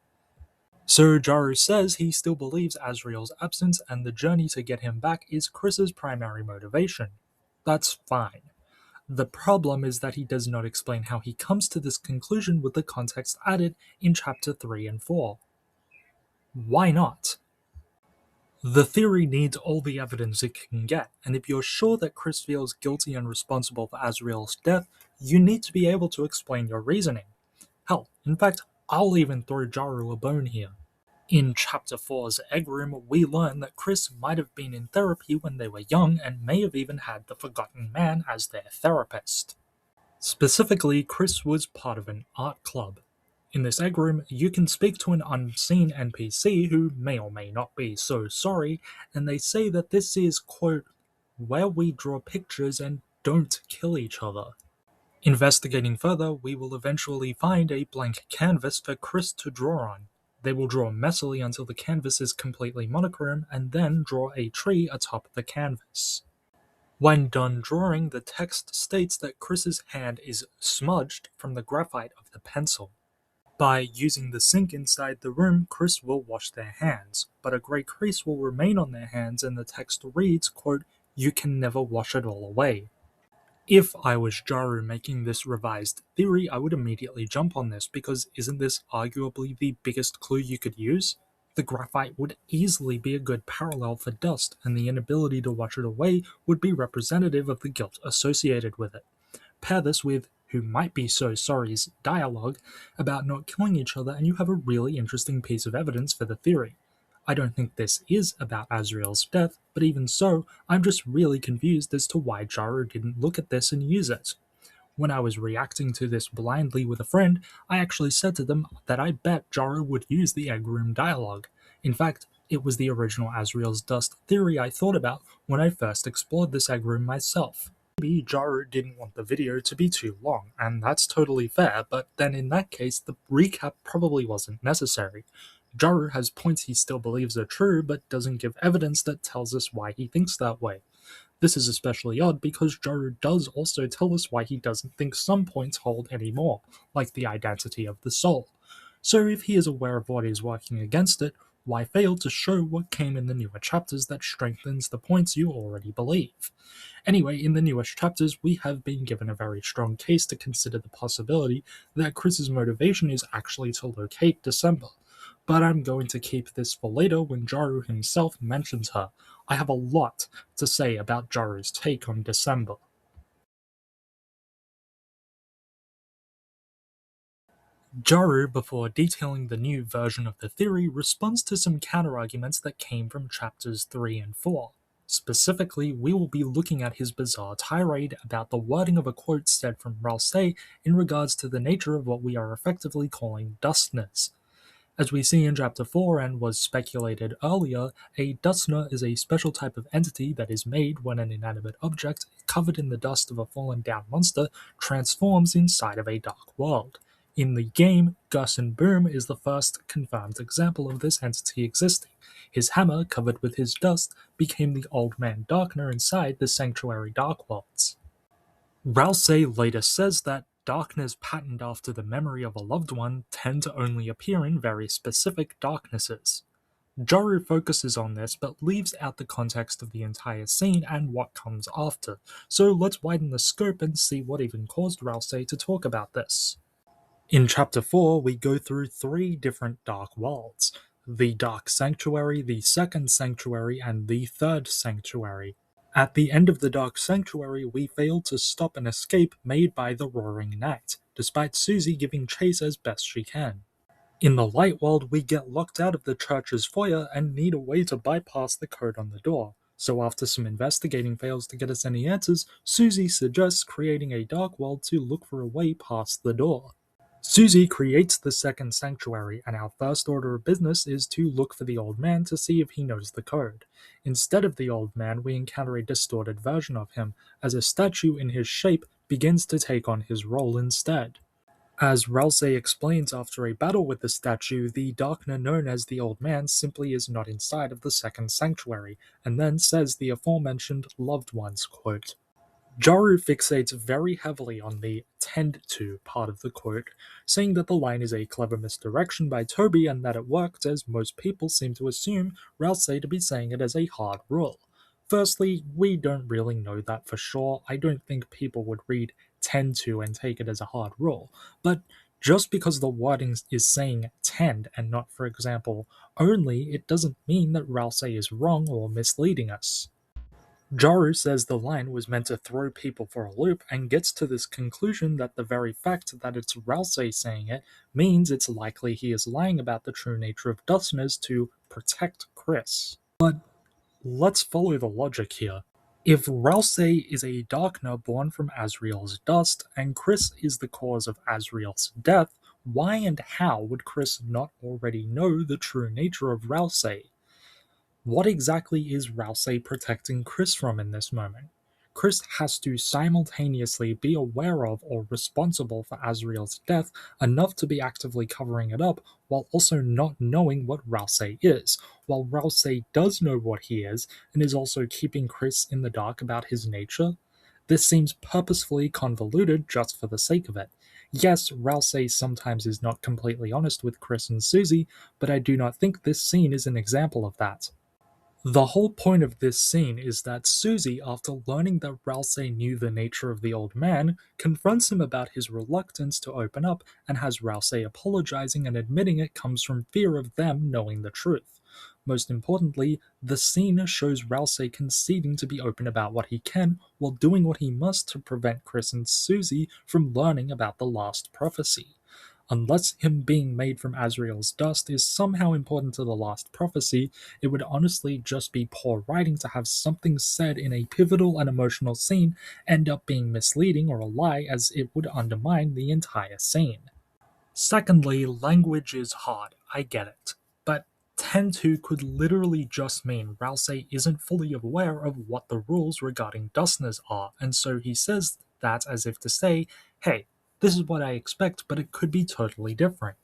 Speaker 1: So Jaru says he still believes Asriel's absence and the journey to get him back is Kris's primary motivation. That's fine. The problem is that he does not explain how he comes to this conclusion with the context added in Chapter 3 and 4. Why not? The theory needs all the evidence it can get, and if you're sure that Kris feels guilty and responsible for Asriel's death, you need to be able to explain your reasoning. Hell, in fact, I'll even throw Jaru a bone here. In Chapter 4's Egg Room, we learn that Kris might have been in therapy when they were young and may have even had the Forgotten Man as their therapist. Specifically, Kris was part of an art club. In this egg room, you can speak to an unseen NPC who may or may not be so sorry, and they say that this is, quote, where we draw pictures and don't kill each other. Investigating further, we will eventually find a blank canvas for Kris to draw on. They will draw messily until the canvas is completely monochrome, and then draw a tree atop the canvas. When done drawing, the text states that Kris's hand is smudged from the graphite of the pencil. By using the sink inside the room, Kris will wash their hands, but a grey crease will remain on their hands and the text reads, quote, you can never wash it all away. If I was Jaru making this revised theory, I would immediately jump on this because isn't this arguably the biggest clue you could use? The graphite would easily be a good parallel for dust, and the inability to wash it away would be representative of the guilt associated with it. Pair this with Who Might Be So Sorry's dialogue about not killing each other, and you have a really interesting piece of evidence for the theory. I don't think this is about Asriel's death, but even so, I'm just really confused as to why Jaru didn't look at this and use it. When I was reacting to this blindly with a friend, I actually said to them that I bet Jaru would use the egg room dialogue. In fact, it was the original Asriel's dust theory I thought about when I first explored this egg room myself. Maybe Jaru didn't want the video to be too long, and that's totally fair, but then in that case, the recap probably wasn't necessary. Jaru has points he still believes are true, but doesn't give evidence that tells us why he thinks that way. This is especially odd because Jaru does also tell us why he doesn't think some points hold anymore, like the identity of the soul. So if he is aware of what is working against it, why fail to show what came in the newer chapters that strengthens the points you already believe? Anyway, in the newest chapters, we have been given a very strong case to consider the possibility that Kris's motivation is actually to locate December. But I'm going to keep this for later when Jaru himself mentions her. I have a lot to say about Jaru's take on December. Jaru, before detailing the new version of the theory, responds to some counterarguments that came from chapters 3 and 4. Specifically, we will be looking at his bizarre tirade about the wording of a quote said from Ralsei in regards to the nature of what we are effectively calling Dustners. As we see in Chapter 4 and was speculated earlier, a Dustner is a special type of entity that is made when an inanimate object, covered in the dust of a fallen down monster, transforms inside of a dark world. In the game, Gus and Boom is the first confirmed example of this entity existing. His hammer, covered with his dust, became the Old Man Darkner inside the Sanctuary Dark Worlds. Ralsei later says that darkness patterned after the memory of a loved one tend to only appear in very specific darknesses. Jaru focuses on this but leaves out the context of the entire scene and what comes after, so let's widen the scope and see what even caused Ralsei to talk about this. In Chapter 4, we go through 3 different dark worlds: the Dark Sanctuary, the Second Sanctuary, and the Third Sanctuary. At the end of the Dark Sanctuary, we fail to stop an escape made by the Roaring Knight, despite Susie giving chase as best she can. In the Light World, we get locked out of the church's foyer and need a way to bypass the code on the door. So after some investigating fails to get us any answers, Susie suggests creating a dark world to look for a way past the door. Susie creates the Second Sanctuary, and our first order of business is to look for the old man to see if he knows the code. Instead of the old man, we encounter a distorted version of him, as a statue in his shape begins to take on his role instead. As Ralsei explains after a battle with the statue, the Darkner known as the Old Man simply is not inside of the Second Sanctuary, and then says the aforementioned loved ones quote. Jaru fixates very heavily on the "tend to" part of the quote, saying that the line is a clever misdirection by Toby and that it worked as most people seem to assume Ralsei to be saying it as a hard rule. Firstly, we don't really know that for sure. I don't think people would read "tend to" and take it as a hard rule, but Just because the wording is saying tend and not, for example, only, it doesn't mean that Ralsei is wrong or misleading us. Jaru says the line was meant to throw people for a loop and gets to this conclusion that the very fact that it's Ralsei saying it means it's likely he is lying about the true nature of Dustners to protect Kris. But let's follow the logic here. If Ralsei is a Darkner born from Asriel's dust, and Kris is the cause of Asriel's death, why and how would Kris not already know the true nature of Ralsei? What exactly is Ralsei protecting Kris from in this moment? Kris has to simultaneously be aware of or responsible for Asriel's death enough to be actively covering it up, while also not knowing what Ralsei is, while Ralsei does know what he is and is also keeping Kris in the dark about his nature. This seems purposefully convoluted just for the sake of it. Yes, Ralsei sometimes is not completely honest with Kris and Susie, but I do not think this scene is an example of that. The whole point of this scene is that Susie, after learning that Ralsei knew the nature of the old man, confronts him about his reluctance to open up and has Ralsei apologizing and admitting it comes from fear of them knowing the truth. Most importantly, the scene shows Ralsei conceding to be open about what he can while doing what he must to prevent Kris and Susie from learning about the last prophecy. Unless him being made from Asriel's dust is somehow important to the last prophecy, it would honestly just be poor writing to have something said in a pivotal and emotional scene end up being misleading or a lie, as it would undermine the entire scene. Secondly, language is hard, I get it, but tend to could literally just mean Ralsei isn't fully aware of what the rules regarding Dustners are, and so he says that as if to say, hey, this is what I expect, but it could be totally different.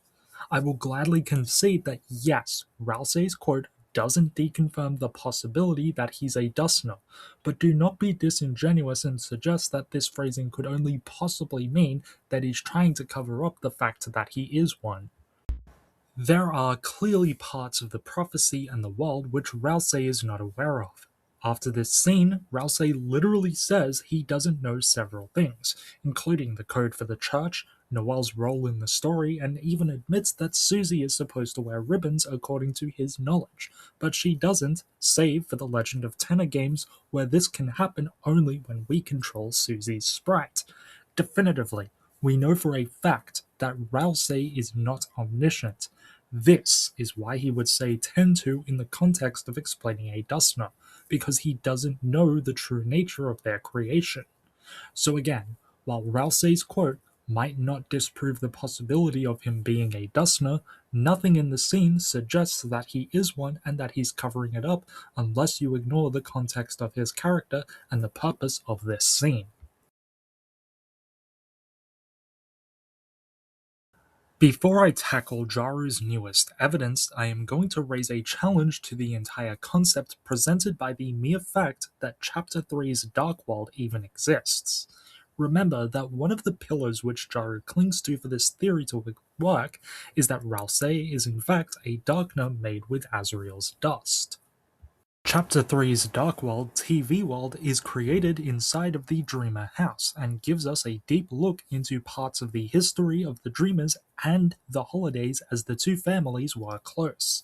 Speaker 1: I will gladly concede that yes, Ralsei's quote doesn't deconfirm the possibility that he's a Dustner, but do not be disingenuous and suggest that this phrasing could only possibly mean that he's trying to cover up the fact that he is one. There are clearly parts of the prophecy and the world which Ralsei is not aware of. After this scene, Ralsei literally says he doesn't know several things, including the code for the church, Noelle's role in the story, and even admits that Susie is supposed to wear ribbons according to his knowledge, but she doesn't, save for the Legend of Tenor games where this can happen only when we control Susie's sprite. Definitively, we know for a fact that Ralsei is not omniscient. This is why he would say tend to in the context of explaining a Dustner, because he doesn't know the true nature of their creation. So again, while Ralsei's quote might not disprove the possibility of him being a Dustner, nothing in the scene suggests that he is one and that he's covering it up unless you ignore the context of his character and the purpose of this scene. Before I tackle Jaru's newest evidence, I am going to raise a challenge to the entire concept presented by the mere fact that Chapter 3's Dark World even exists. Remember that one of the pillars which Jaru clings to for this theory to work is that Ralsei is in fact a Darkner made with Asriel's dust. Chapter 3's Dark World TV world is created inside of the Dreamer house and gives us a deep look into parts of the history of the Dreamers and the holidays as the two families were close.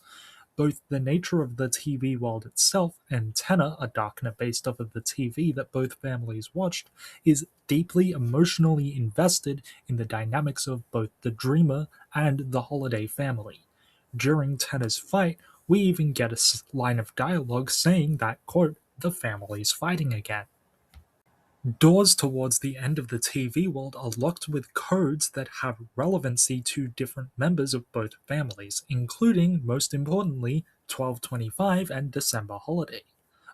Speaker 1: Both the nature of the TV world itself and Tenor, a Darkner based off of the TV that both families watched, is deeply emotionally invested in the dynamics of both the Dreamer and the Holiday family. During Tenor's fight, we even get a line of dialogue saying that, quote, the family's fighting again. Doors towards the end of the TV world are locked with codes that have relevancy to different members of both families, including, most importantly, 1225 and December Holiday.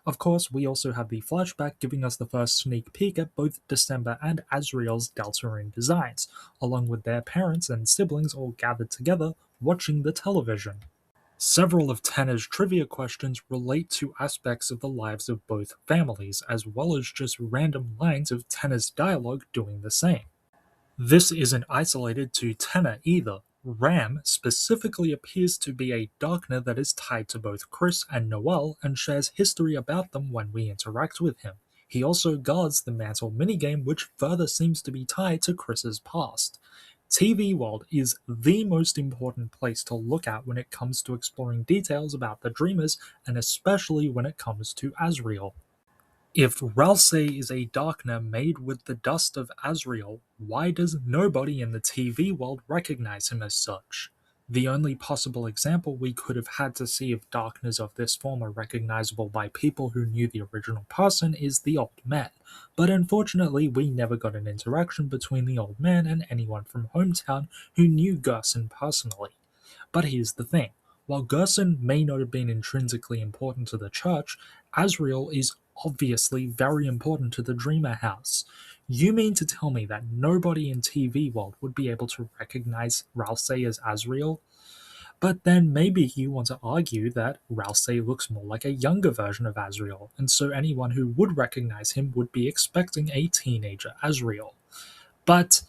Speaker 1: Of course, we also have the flashback giving us the first sneak peek at both December and Asriel's Deltarune designs, along with their parents and siblings all gathered together watching the television. Several of Tanner's trivia questions relate to aspects of the lives of both families, as well as just random lines of Tanner's dialogue doing the same. This isn't isolated to Tanner either. Ram specifically appears to be a Darkner that is tied to both Kris and Noelle and shares history about them when we interact with him. He also guards the Mantle minigame, which further seems to be tied to Kris's past. TV world is the most important place to look at when it comes to exploring details about the dreamers, and especially when it comes to Asriel. If Ralsei is a darkner made with the dust of Asriel, why does nobody in the TV world recognize him as such? The only possible example we could have had to see if darkners of this form are recognizable by people who knew the original person is the old man, but unfortunately we never got an interaction between the old man and anyone from hometown who knew Gerson personally. But here's the thing. While Gerson may not have been intrinsically important to the church, Asriel is obviously very important to the Dreamer House. You mean to tell me that nobody in TV world would be able to recognize Ralsei as Asriel? But then maybe you want to argue that Ralsei looks more like a younger version of Asriel, and so anyone who would recognize him would be expecting a teenager Asriel. But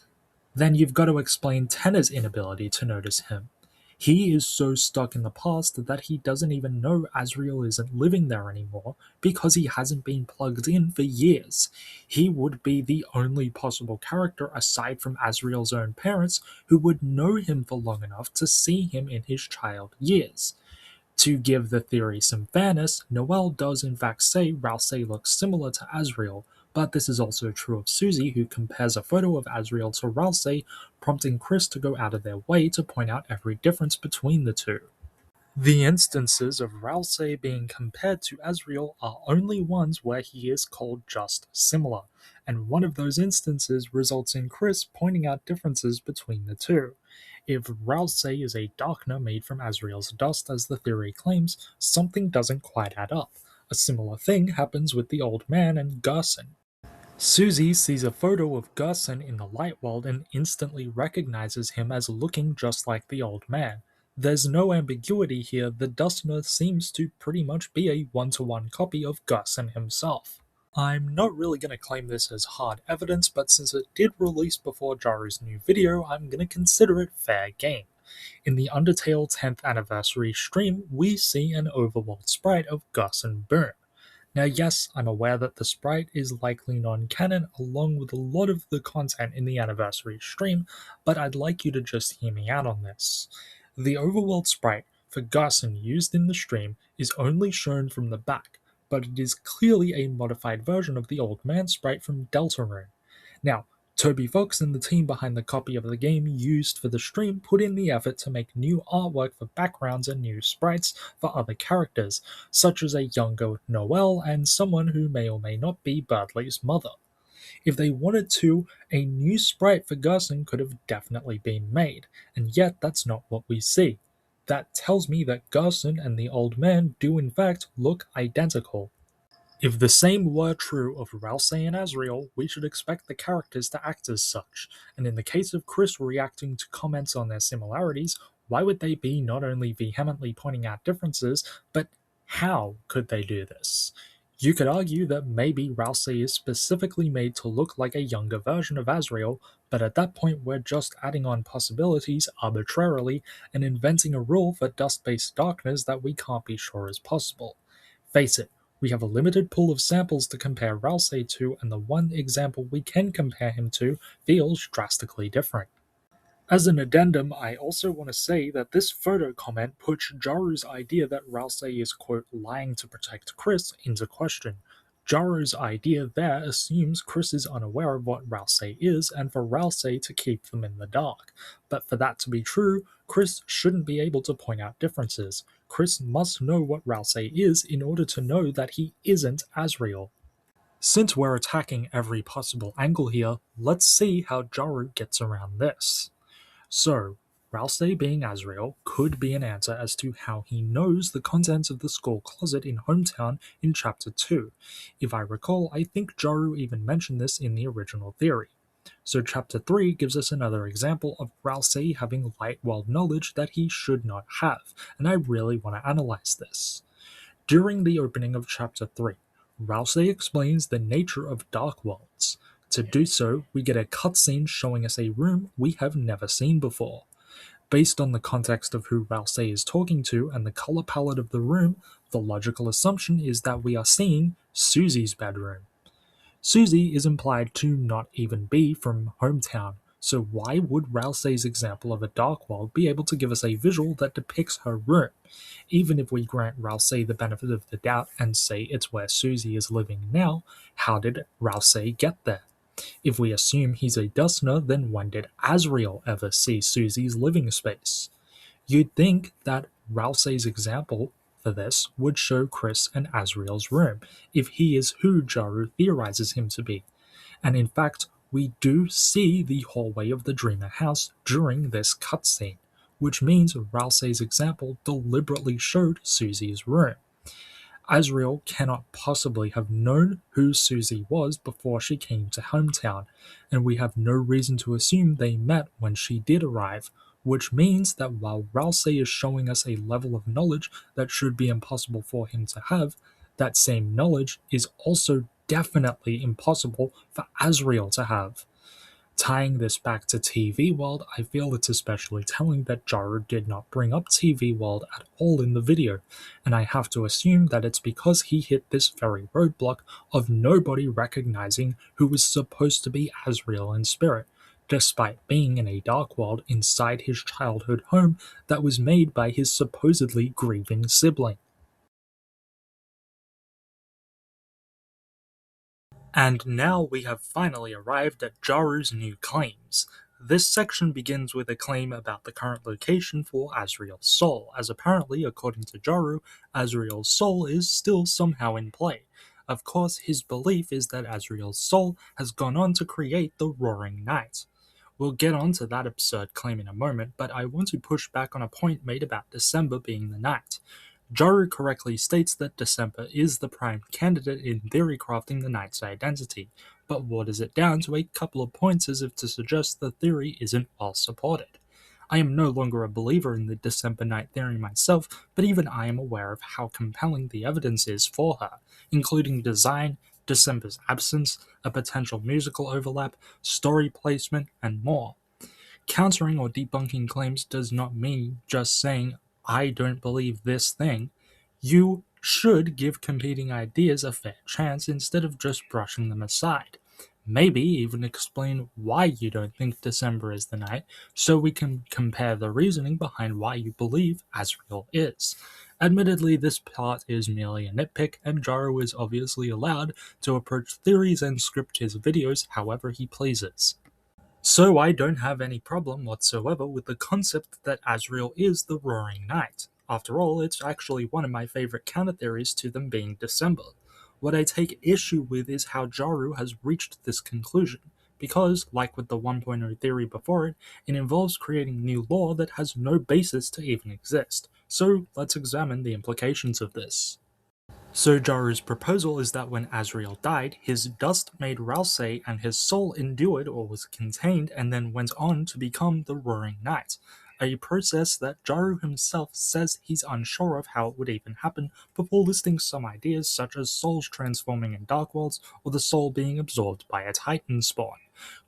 Speaker 1: then you've got to explain Tenna's inability to notice him. He is so stuck in the past that he doesn't even know Asriel isn't living there anymore because he hasn't been plugged in for years. He would be the only possible character aside from Asriel's own parents who would know him for long enough to see him in his child years. To give the theory some fairness, Noelle does in fact say Ralsei looks similar to Asriel, but this is also true of Susie, who compares a photo of Asriel to Ralsei, prompting Kris to go out of their way to point out every difference between the two. The instances of Ralsei being compared to Asriel are only ones where he is called just similar, and one of those instances results in Kris pointing out differences between the two. If Ralsei is a darkner made from Asriel's dust, as the theory claims, something doesn't quite add up. A similar thing happens with the old man and Gerson. Susie sees a photo of Gerson in the light world and instantly recognizes him as looking just like the old man. There's no ambiguity here, the Dustner seems to pretty much be a one-to-one copy of Gerson himself. I'm not really going to claim this as hard evidence, but since it did release before Jaru's new video, I'm going to consider it fair game. In the Undertale 10th anniversary stream, we see an overworld sprite of Gerson Boom. Now yes, I'm aware that the sprite is likely non-canon along with a lot of the content in the anniversary stream, but I'd like you to just hear me out on this. The overworld sprite for Gerson used in the stream is only shown from the back, but it is clearly a modified version of the old man sprite from Deltarune. Now, Toby Fox and the team behind the copy of the game used for the stream put in the effort to make new artwork for backgrounds and new sprites for other characters, such as a younger Noelle and someone who may or may not be Berdley's mother. If they wanted to, a new sprite for Gerson could have definitely been made, and yet that's not what we see. That tells me that Gerson and the old man do in fact look identical. If the same were true of Ralsei and Asriel, we should expect the characters to act as such, and in the case of Kris reacting to comments on their similarities, why would they be not only vehemently pointing out differences, but how could they do this? You could argue that maybe Ralsei is specifically made to look like a younger version of Asriel, but at that point we're just adding on possibilities arbitrarily and inventing a rule for dust-based darkness that we can't be sure is possible. Face it, we have a limited pool of samples to compare Ralsei to, and the one example we can compare him to feels drastically different. As an addendum, I also want to say that this photo comment puts Jaru's idea that Ralsei is, quote, lying to protect Kris into question. Jaru's idea there assumes Kris is unaware of what Ralsei is, and for Ralsei to keep them in the dark. But for that to be true, Kris shouldn't be able to point out differences. Kris must know what Ralsei is in order to know that he isn't Asriel. Since we're attacking every possible angle here, let's see how Jaru gets around this. So, Ralsei being Asriel could be an answer as to how he knows the contents of the school closet in Hometown in Chapter 2. If I recall, I think Jaru even mentioned this in the original theory. So Chapter 3 gives us another example of Ralsei having light world knowledge that he should not have, and I really want to analyze this. During the opening of Chapter 3, Ralsei explains the nature of dark worlds. To do so, we get a cutscene showing us a room we have never seen before. Based on the context of who Ralsei is talking to and the color palette of the room, the logical assumption is that we are seeing Susie's bedroom. Susie is implied to not even be from Hometown, So why would Ralsei's example of a dark world be able to give us a visual that depicts her room? Even if we grant Ralsei the benefit of the doubt and say it's where Susie is living now, how did Ralsei get there? If we assume he's a Dustner, then when did Asriel ever see Susie's living space? You'd think that Ralsei's example for this would show Kris and Asriel's room, if he is who Jaru theorizes him to be. And in fact, we do see the hallway of the Dreamer house during this cutscene, which means Ralsei's example deliberately showed Susie's room. Asriel cannot possibly have known who Susie was before she came to hometown, and we have no reason to assume they met when she did arrive, which means that while Ralsei is showing us a level of knowledge that should be impossible for him to have, that same knowledge is also definitely impossible for Asriel to have. Tying this back to TV World, I feel it's especially telling that Jaru did not bring up TV World at all in the video, and I have to assume that it's because he hit this very roadblock of nobody recognizing who was supposed to be Asriel in spirit, despite being in a dark world inside his childhood home that was made by his supposedly grieving sibling. And now we have finally arrived at Jaru's new claims. This section begins with a claim about the current location for Asriel's soul, as apparently, according to Jaru, Asriel's soul is still somehow in play. Of course, his belief is that Asriel's soul has gone on to create the Roaring Night. We'll get onto that absurd claim in a moment, but I want to push back on a point made about December being the night. Jaru correctly states that December is the prime candidate in theory crafting the knight's identity, but waters it down to a couple of points as if to suggest the theory isn't well supported. I am no longer a believer in the December Knight theory myself, but even I am aware of how compelling the evidence is for her, including design, December's absence, a potential musical overlap, story placement, and more. Countering or debunking claims does not mean just saying, I don't believe this thing. You should give competing ideas a fair chance instead of just brushing them aside. Maybe even explain why you don't think December is the night, so we can compare the reasoning behind why you believe Asriel is. Admittedly, this part is merely a nitpick, and Jaru is obviously allowed to approach theories and script his videos however he pleases. So I don't have any problem whatsoever with the concept that Asriel is the Roaring Night. After all, it's actually one of my favorite counter-theories to them being December. What I take issue with is how Jaru has reached this conclusion, because, like with the 1.0 theory before it, it involves creating new lore that has no basis to even exist. So let's examine the implications of this. So Jaru's proposal is that when Asriel died, his dust made Ralsei and his soul endured or was contained and then went on to become the Roaring Night, a process that Jaru himself says he's unsure of how it would even happen before listing some ideas such as souls transforming in Dark Worlds or the soul being absorbed by a Titan spawn.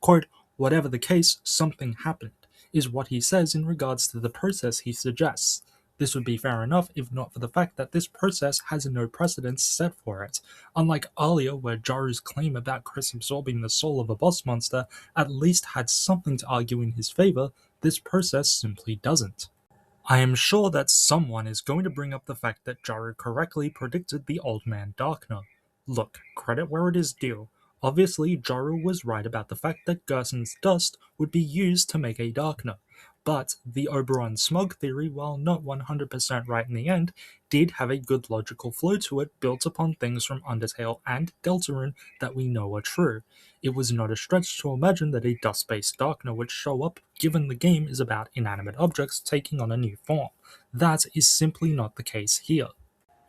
Speaker 1: Quote, whatever the case, something happened, is what he says in regards to the process he suggests. This would be fair enough if not for the fact that this process has no precedence set for it. Unlike earlier where Jaru's claim about Kris absorbing the soul of a boss monster at least had something to argue in his favor, this process simply doesn't. I am sure that someone is going to bring up the fact that Jaru correctly predicted the Old Man Darkner. Look, credit where it is due. Obviously, Jaru was right about the fact that Gerson's dust would be used to make a Darkner, but the Oberon Smog theory, while not 100% right in the end, did have a good logical flow to it built upon things from Undertale and Deltarune that we know are true. It was not a stretch to imagine that a dust-based Darkner would show up given the game is about inanimate objects taking on a new form. That is simply not the case here.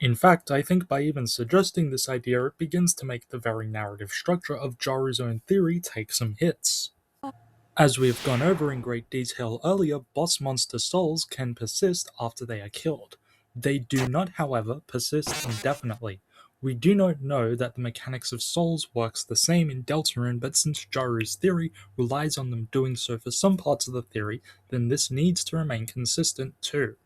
Speaker 1: In fact, I think by even suggesting this idea it begins to make the very narrative structure of Jaru's own theory take some hits. As we have gone over in great detail earlier, boss monster souls can persist after they are killed. They do not, however, persist indefinitely. We do not know that the mechanics of souls works the same in Deltarune, but since Jaru's theory relies on them doing so for some parts of the theory, then this needs to remain consistent too.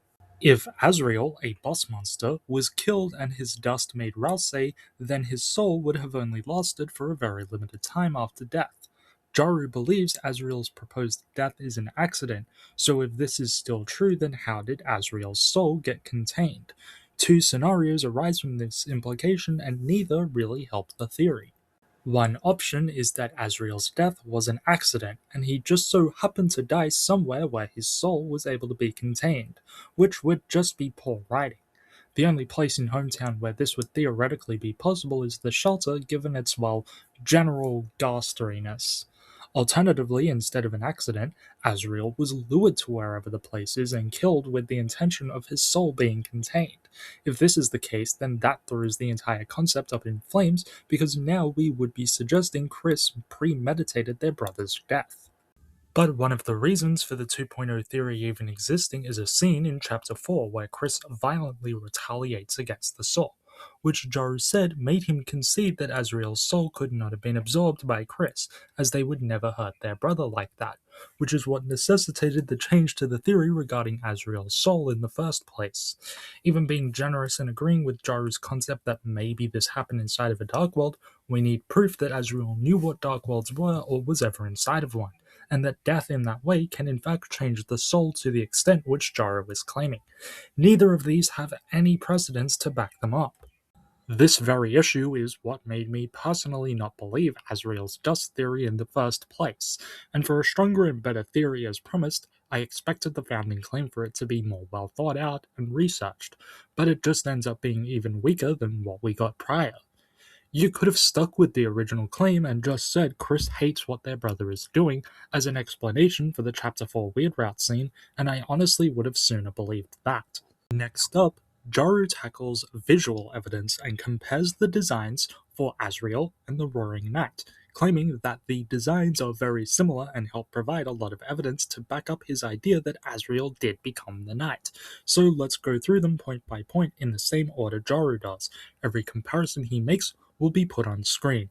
Speaker 1: If Asriel, a boss monster, was killed and his dust made Ralsei, then his soul would have only lasted for a very limited time after death. Jaru believes Asriel's proposed death is an accident, so if this is still true, then how did Asriel's soul get contained? Two scenarios arise from this implication, and neither really help the theory. One option is that Asriel's death was an accident, and he just so happened to die somewhere where his soul was able to be contained, which would just be poor writing. The only place in Hometown where this would theoretically be possible is the shelter, given its, well, general ghastliness. Alternatively, instead of an accident, Asriel was lured to wherever the place is and killed with the intention of his soul being contained. If this is the case, then that throws the entire concept up in flames, because now we would be suggesting Kris premeditated their brother's death. But one of the reasons for the 2.0 theory even existing is a scene in Chapter 4 where Kris violently retaliates against the soul, which Jaru said made him concede that Asriel's soul could not have been absorbed by Kris, as they would never hurt their brother like that, which is what necessitated the change to the theory regarding Asriel's soul in the first place. Even being generous and agreeing with Jaru's concept that maybe this happened inside of a dark world, we need proof that Asriel knew what dark worlds were or was ever inside of one, and that death in that way can in fact change the soul to the extent which Jaru is claiming. Neither of these have any precedents to back them up. This very issue is what made me personally not believe Asriel's dust theory in the first place, and for a stronger and better theory as promised, I expected the founding claim for it to be more well thought out and researched, but it just ends up being even weaker than what we got prior. You could have stuck with the original claim and just said Kris hates what their brother is doing as an explanation for the Chapter 4 Weird Route scene, and I honestly would have sooner believed that. Next up, Jaru tackles visual evidence and compares the designs for Asriel and the Roaring Knight, claiming that the designs are very similar and help provide a lot of evidence to back up his idea that Asriel did become the Knight. So let's go through them point by point in the same order Jaru does. Every comparison he makes will be put on screen.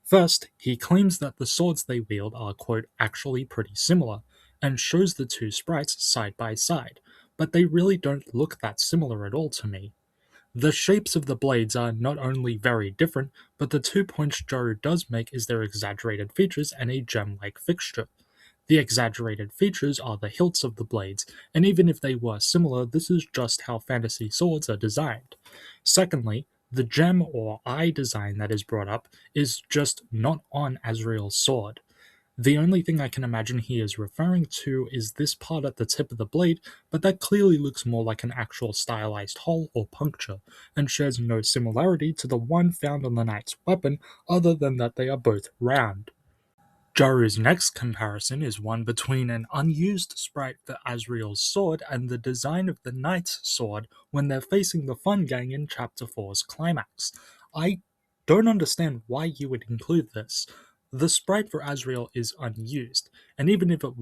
Speaker 1: First, he claims that the swords they wield are, quote, actually pretty similar, and shows the two sprites side by side, but they really don't look that similar at all to me. The shapes of the blades are not only very different, but the 2 points Jaru does make is their exaggerated features and a gem-like fixture. The exaggerated features are the hilts of the blades, and even if they were similar, this is just how fantasy swords are designed. Secondly, the gem or eye design that is brought up is just not on Asriel's sword. The only thing I can imagine he is referring to is this part at the tip of the blade, but that clearly looks more like an actual stylized hole or puncture, and shares no similarity to the one found on the knight's weapon other than that they are both round. Jaru's next comparison is one between an unused sprite for Asriel's sword and the design of the knight's sword when they're facing the Fun Gang in Chapter 4's climax. I don't understand why you would include this. The sprite for Asriel is unused, and even if it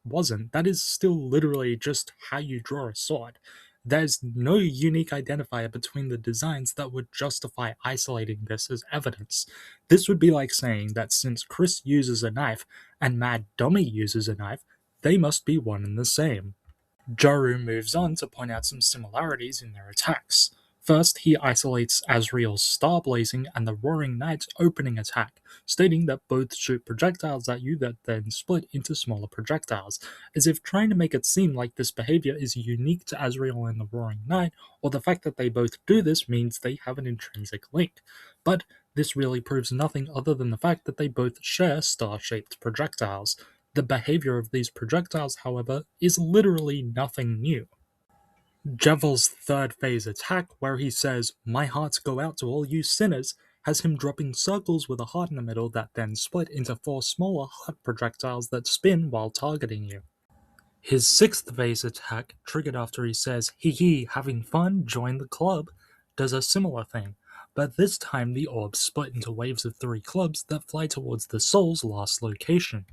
Speaker 1: wasn't, that is still literally just how you draw a sword. There's no unique identifier between the designs that would justify isolating this as evidence. This would be like saying that since Kris uses a knife and Mad Dummy uses a knife, they must be one and the same. Jaru moves on to point out some similarities in their attacks. First, he isolates Asriel's star blazing and the Roaring Knight's opening attack, stating that both shoot projectiles at you that then split into smaller projectiles, as if trying to make it seem like this behavior is unique to Asriel and the Roaring Knight, or the fact that they both do this means they have an intrinsic link. But this really proves nothing other than the fact that they both share star-shaped projectiles. The behavior of these projectiles, however, is literally nothing new. Jevel's third phase attack, where he says, "My hearts go out to all you sinners," has him dropping circles with a heart in the middle that then split into 4 smaller heart projectiles that spin while targeting you. His sixth phase attack, triggered after he says, "Hee hee, having fun, join the club," does a similar thing, but this time the orbs split into waves of 3 clubs that fly towards the soul's last location.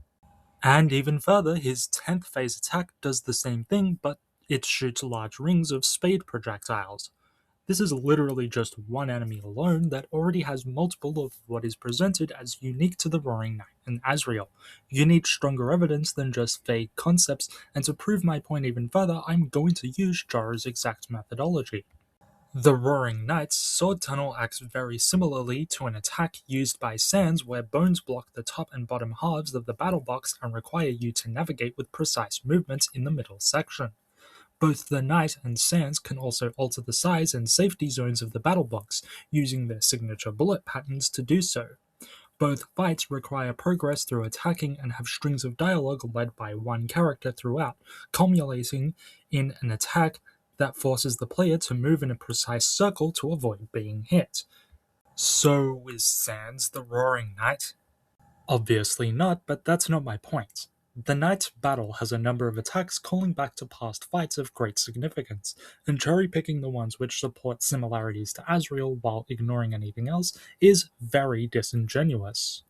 Speaker 1: And even further, his 10th phase attack does the same thing, but it shoots large rings of spade projectiles. This is literally just one enemy alone that already has multiple of what is presented as unique to the Roaring Knight and Asriel. You need stronger evidence than just vague concepts, and to prove my point even further, I'm going to use Jaru's exact methodology. The Roaring Knight's sword tunnel acts very similarly to an attack used by Sans where bones block the top and bottom halves of the battle box and require you to navigate with precise movements in the middle section. Both the Knight and Sans can also alter the size and safety zones of the battle box, using their signature bullet patterns to do so. Both fights require progress through attacking and have strings of dialogue led by one character throughout, culminating in an attack that forces the player to move in a precise circle to avoid being hit. So is Sans the Roaring Knight? Obviously not, but that's not my point. The Knight's battle has a number of attacks calling back to past fights of great significance, and cherry-picking the ones which support similarities to Asriel while ignoring anything else is very disingenuous.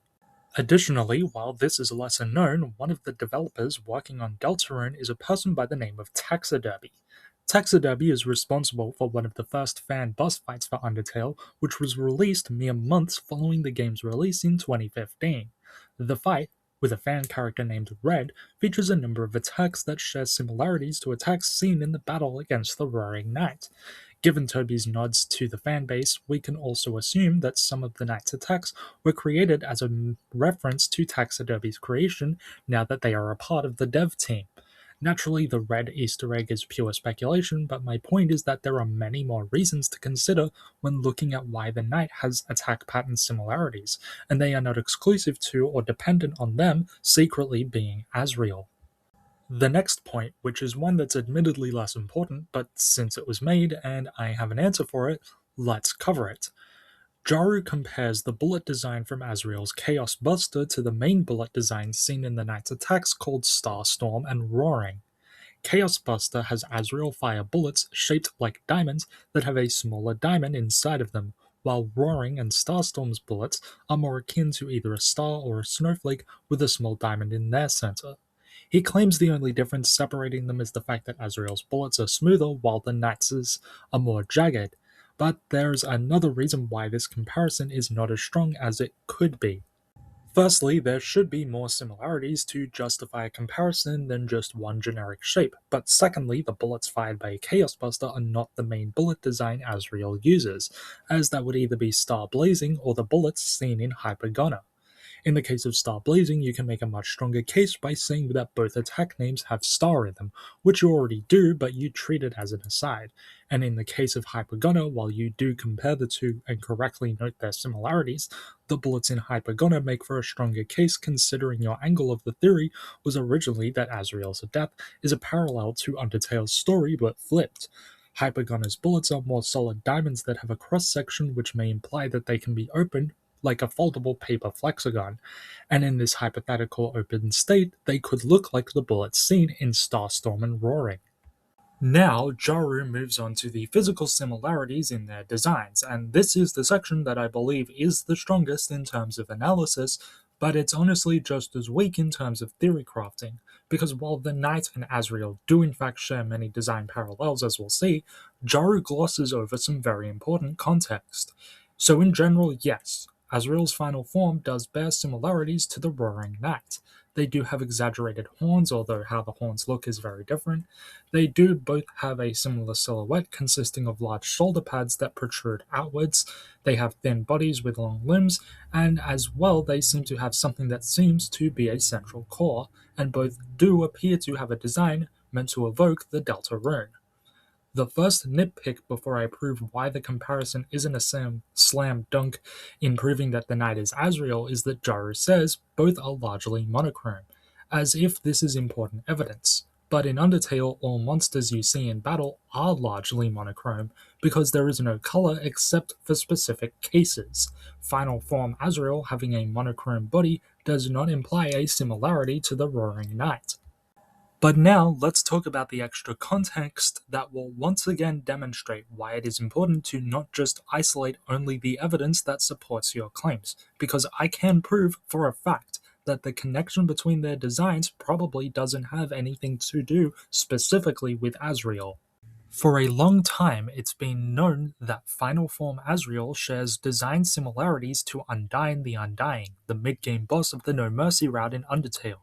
Speaker 1: Additionally, while this is lesser known, one of the developers working on Deltarune is a person by the name of Taxiderby. Taxiderby is responsible for one of the first fan boss fights for Undertale, which was released mere months following the game's release in 2015. The fight, with a fan character named Red, features a number of attacks that share similarities to attacks seen in the battle against the Roaring Knight. Given Toby's nods to the fanbase, we can also assume that some of the Knight's attacks were created as a reference to Taxiderby's creation now that they are a part of the dev team. Naturally, the red Easter egg is pure speculation, but my point is that there are many more reasons to consider when looking at why the Knight has attack pattern similarities, and they are not exclusive to or dependent on them secretly being Asriel. The next point, which is one that's admittedly less important, but since it was made and I have an answer for it, let's cover it. Jaru compares the bullet design from Asriel's Chaos Buster to the main bullet design seen in the Knight's attacks called Starstorm and Roaring. Chaos Buster has Asriel fire bullets shaped like diamonds that have a smaller diamond inside of them, while Roaring and Starstorm's bullets are more akin to either a star or a snowflake with a small diamond in their center. He claims the only difference separating them is the fact that Asriel's bullets are smoother while the Knight's are more jagged, but there's another reason why this comparison is not as strong as it could be. Firstly, there should be more similarities to justify a comparison than just one generic shape, but secondly, the bullets fired by a Chaos Buster are not the main bullet design Asriel uses, as that would either be Star Blazing or the bullets seen in Hypergonna. In the case of Star Blazing, you can make a much stronger case by saying that both attack names have star in them, which you already do, but you treat it as an aside. And in the case of Hypergonna, while you do compare the two and correctly note their similarities, the bullets in Hypergonna make for a stronger case considering your angle of the theory was originally that Asriel's death is a parallel to Undertale's story but flipped. Hypergonna's bullets are more solid diamonds that have a cross-section which may imply that they can be opened like a foldable paper flexagon, and in this hypothetical open state, they could look like the bullets seen in Starstorm and Roaring. Now, Jaru moves on to the physical similarities in their designs, and this is the section that I believe is the strongest in terms of analysis, but it's honestly just as weak in terms of theory crafting, because while the Knight and Asriel do in fact share many design parallels as we'll see, Jaru glosses over some very important context. So in general, yes, Asriel's final form does bear similarities to the Roaring Knight. They do have exaggerated horns, although how the horns look is very different. They do both have a similar silhouette consisting of large shoulder pads that protrude outwards. They have thin bodies with long limbs, and as well they seem to have something that seems to be a central core, and both do appear to have a design meant to evoke the Deltarune. The first nitpick before I prove why the comparison isn't a slam dunk in proving that the Knight is Asriel is that Jaru says both are largely monochrome, as if this is important evidence. But in Undertale, all monsters you see in battle are largely monochrome, because there is no color except for specific cases. Final form Asriel having a monochrome body does not imply a similarity to the Roaring Knight. But now, let's talk about the extra context that will once again demonstrate why it is important to not just isolate only the evidence that supports your claims, because I can prove for a fact that the connection between their designs probably doesn't have anything to do specifically with Asriel. For a long time, it's been known that Final Form Asriel shares design similarities to Undyne the Undying, the mid-game boss of the No Mercy route in Undertale.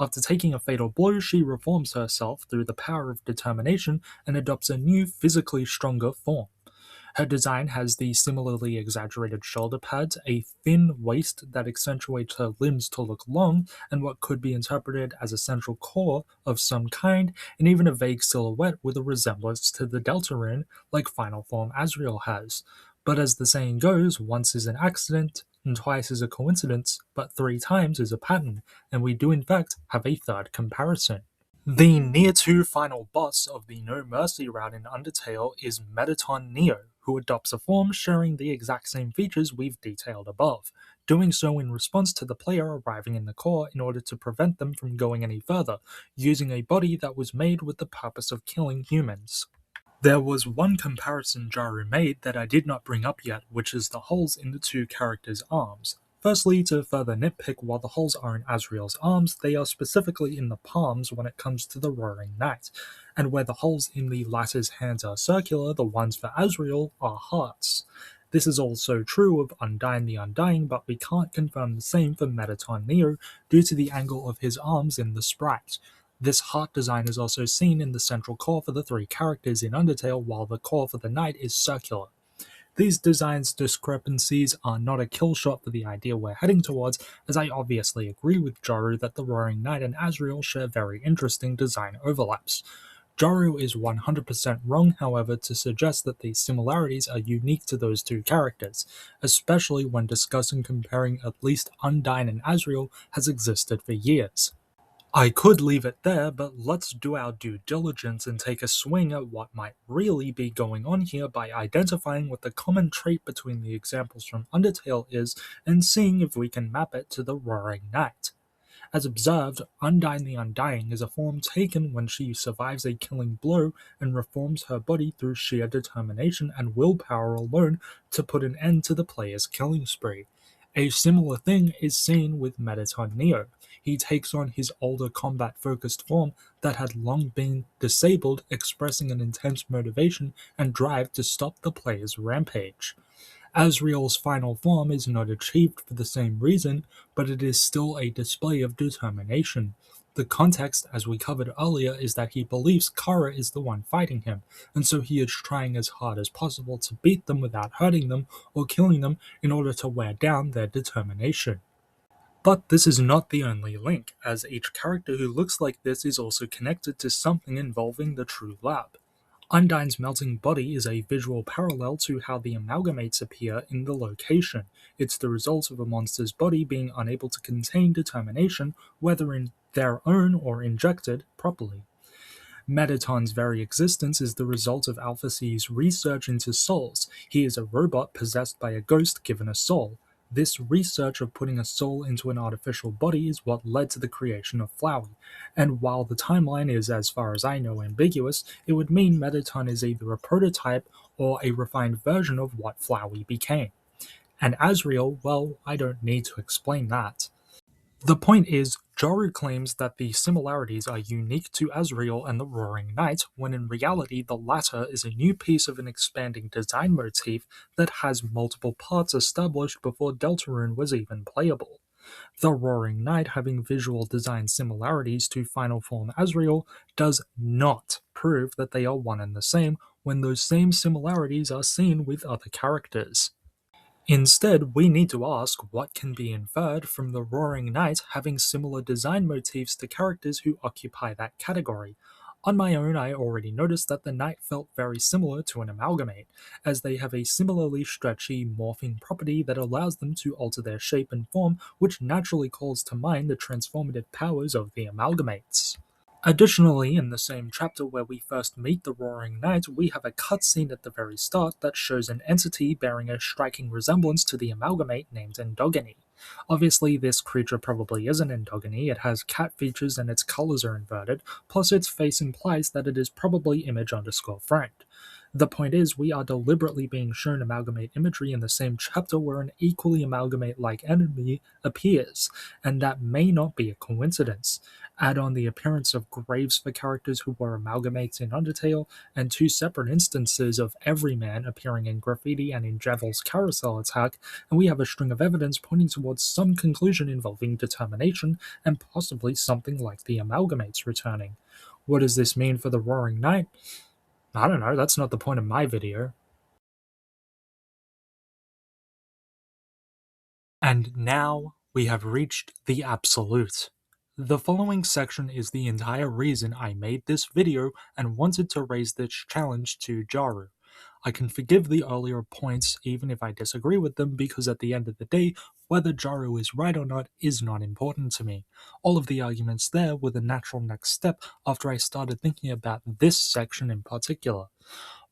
Speaker 1: After taking a fatal blow, she reforms herself through the power of determination and adopts a new, physically stronger form. Her design has the similarly exaggerated shoulder pads, a thin waist that accentuates her limbs to look long, and what could be interpreted as a central core of some kind, and even a vague silhouette with a resemblance to the Deltarune, like final form Asriel has. But as the saying goes, once is an accident, and twice is a coincidence, but 3 times is a pattern, and we do in fact have a third comparison. The near-to final boss of the No Mercy route in Undertale is Mettaton Neo, who adopts a form sharing the exact same features we've detailed above, doing so in response to the player arriving in the core in order to prevent them from going any further, using a body that was made with the purpose of killing humans. There was one comparison Jaru made that I did not bring up yet, which is the holes in the 2 characters' arms. Firstly, to further nitpick, while the holes are in Asriel's arms, they are specifically in the palms when it comes to the Roaring Knight, and where the holes in the latter's hands are circular, the ones for Asriel are hearts. This is also true of Undyne the Undying, but we can't confirm the same for Mettaton Neo due to the angle of his arms in the sprite. This heart design is also seen in the central core for the 3 characters in Undertale, while the core for the knight is circular. These designs discrepancies are not a kill shot for the idea we're heading towards, as I obviously agree with Jaru that the Roaring Knight and Asriel share very interesting design overlaps. Jaru is 100% wrong, however, to suggest that these similarities are unique to those 2 characters, especially when discussing comparing at least Undyne and Asriel has existed for years. I could leave it there, but let's do our due diligence and take a swing at what might really be going on here by identifying what the common trait between the examples from Undertale is and seeing if we can map it to the Roaring Knight. As observed, Undyne the Undying is a form taken when she survives a killing blow and reforms her body through sheer determination and willpower alone to put an end to the player's killing spree. A similar thing is seen with Mettaton Neo. He takes on his older combat-focused form that had long been disabled, expressing an intense motivation and drive to stop the player's rampage. Asriel's final form is not achieved for the same reason, but it is still a display of determination. The context, as we covered earlier, is that he believes Kara is the one fighting him, and so he is trying as hard as possible to beat them without hurting them or killing them in order to wear down their determination. But this is not the only link, as each character who looks like this is also connected to something involving the true lab. Undyne's melting body is a visual parallel to how the amalgamates appear in the location. It's the result of a monster's body being unable to contain determination, whether in their own or injected, properly. Mettaton's very existence is the result of Alpha C's research into souls. He is a robot possessed by a ghost given a soul. This research of putting a soul into an artificial body is what led to the creation of Flowey, and while the timeline is, as far as I know, ambiguous, it would mean Mettaton is either a prototype or a refined version of what Flowey became. And Asriel, well, I don't need to explain that. The point is, Jaru claims that the similarities are unique to Asriel and the Roaring Knight, when in reality the latter is a new piece of an expanding design motif that has multiple parts established before Deltarune was even playable. The Roaring Knight having visual design similarities to Final Form Asriel does not prove that they are one and the same when those same similarities are seen with other characters. Instead, we need to ask what can be inferred from the Roaring Knight having similar design motifs to characters who occupy that category. On my own, I already noticed that the Knight felt very similar to an amalgamate, as they have a similarly stretchy, morphing property that allows them to alter their shape and form, which naturally calls to mind the transformative powers of the amalgamates. Additionally, in the same chapter where we first meet the Roaring Knight, we have a cutscene at the very start that shows an entity bearing a striking resemblance to the amalgamate named Endogeny. Obviously, this creature probably isn't Endogeny, it has cat features and its colors are inverted, plus its face implies that it is probably image_friend. The point is, we are deliberately being shown amalgamate imagery in the same chapter where an equally amalgamate-like enemy appears, and that may not be a coincidence. Add on the appearance of graves for characters who were amalgamates in Undertale, and 2 separate instances of Everyman appearing in Graffiti and in Javel's carousel attack, and we have a string of evidence pointing towards some conclusion involving determination, and possibly something like the amalgamates returning. What does this mean for the Roaring Knight? I don't know, that's not the point of my video. And now we have reached the absolute. The following section is the entire reason I made this video and wanted to raise this challenge to Jaru. I can forgive the earlier points even if I disagree with them because at the end of the day, whether Jaru is right or not is not important to me. All of the arguments there were the natural next step after I started thinking about this section in particular.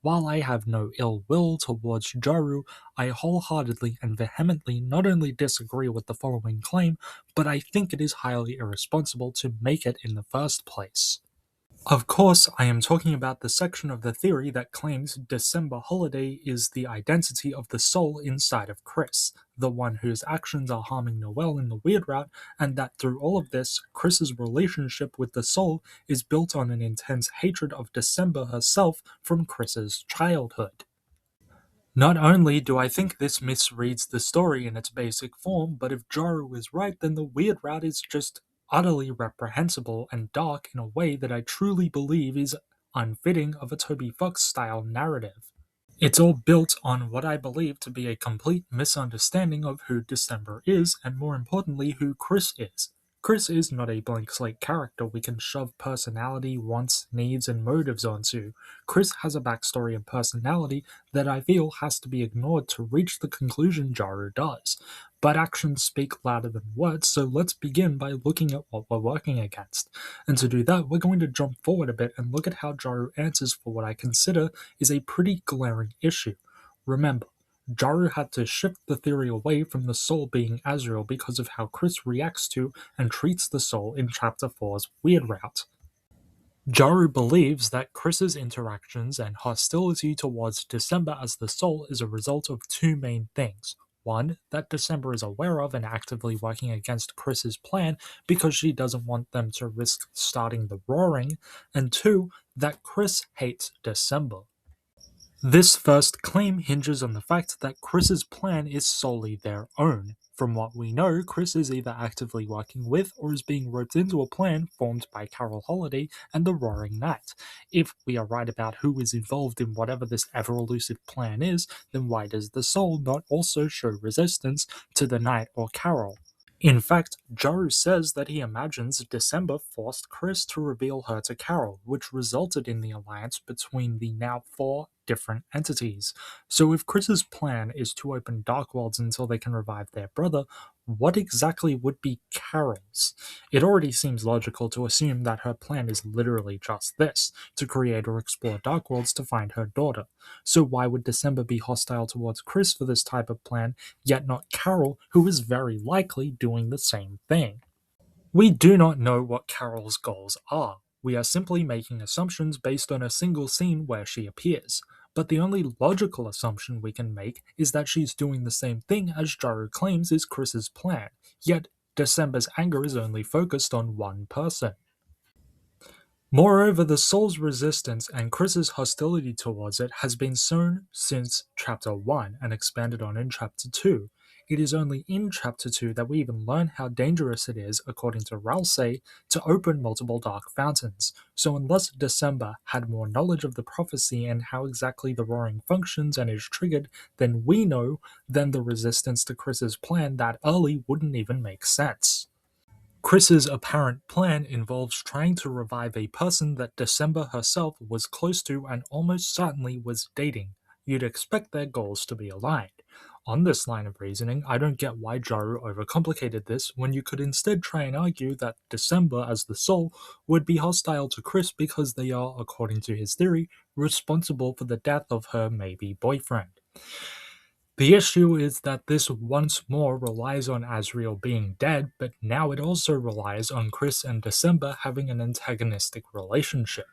Speaker 1: While I have no ill will towards Jaru, I wholeheartedly and vehemently not only disagree with the following claim, but I think it is highly irresponsible to make it in the first place. Of course, I am talking about the section of the theory that claims December Holiday is the identity of the soul inside of Kris, the one whose actions are harming Noelle in the weird route, and that through all of this, Kris's relationship with the soul is built on an intense hatred of December herself from Kris's childhood. Not only do I think this misreads the story in its basic form, but if Jaru is right, then the weird route is just utterly reprehensible and dark in a way that I truly believe is unfitting of a Toby Fox style narrative. It's all built on what I believe to be a complete misunderstanding of who December is, and more importantly, who Kris is. Kris is not a blank slate character we can shove personality, wants, needs, and motives onto. Kris has a backstory and personality that I feel has to be ignored to reach the conclusion Jaru does. But actions speak louder than words, so let's begin by looking at what we're working against. And to do that, we're going to jump forward a bit and look at how Jaru answers for what I consider is a pretty glaring issue. Remember, Jaru had to shift the theory away from the soul being Asriel because of how Kris reacts to and treats the soul in Chapter 4's Weird Route. Jaru believes that Kris's interactions and hostility towards December as the soul is a result of two main things. One, that December is aware of and actively working against Kris's plan because she doesn't want them to risk starting the roaring, and two, that Kris hates December. This first claim hinges on the fact that Kris's plan is solely their own. From what we know, Kris is either actively working with or is being roped into a plan formed by Carol Holiday and the Roaring Knight. If we are right about who is involved in whatever this ever-elusive plan is, then why does the soul not also show resistance to the Knight or Carol? In fact, Jaru says that he imagines December forced Kris to reveal her to Carol, which resulted in the alliance between the now four different entities. So if Kris's plan is to open Dark Worlds until they can revive their brother, what exactly would be Carol's? It already seems logical to assume that her plan is literally just this, to create or explore Dark Worlds to find her daughter. So why would December be hostile towards Kris for this type of plan, yet not Carol, who is very likely doing the same thing? We do not know what Carol's goals are. We are simply making assumptions based on a single scene where she appears. But the only logical assumption we can make is that she's doing the same thing as Jaru claims is Kris's plan, yet December's anger is only focused on one person. Moreover, the soul's resistance and Kris's hostility towards it has been shown since Chapter 1 and expanded on in Chapter 2. It is only in Chapter 2 that we even learn how dangerous it is, according to Ralsei, to open multiple dark fountains. So unless December had more knowledge of the prophecy and how exactly the roaring functions and is triggered than we know, then the resistance to Kris's plan that early wouldn't even make sense. Kris's apparent plan involves trying to revive a person that December herself was close to and almost certainly was dating. You'd expect their goals to be aligned. On this line of reasoning, I don't get why Jaru overcomplicated this when you could instead try and argue that December as the soul would be hostile to Kris because they are, according to his theory, responsible for the death of her maybe boyfriend. The issue is that this once more relies on Asriel being dead, but now it also relies on Kris and December having an antagonistic relationship.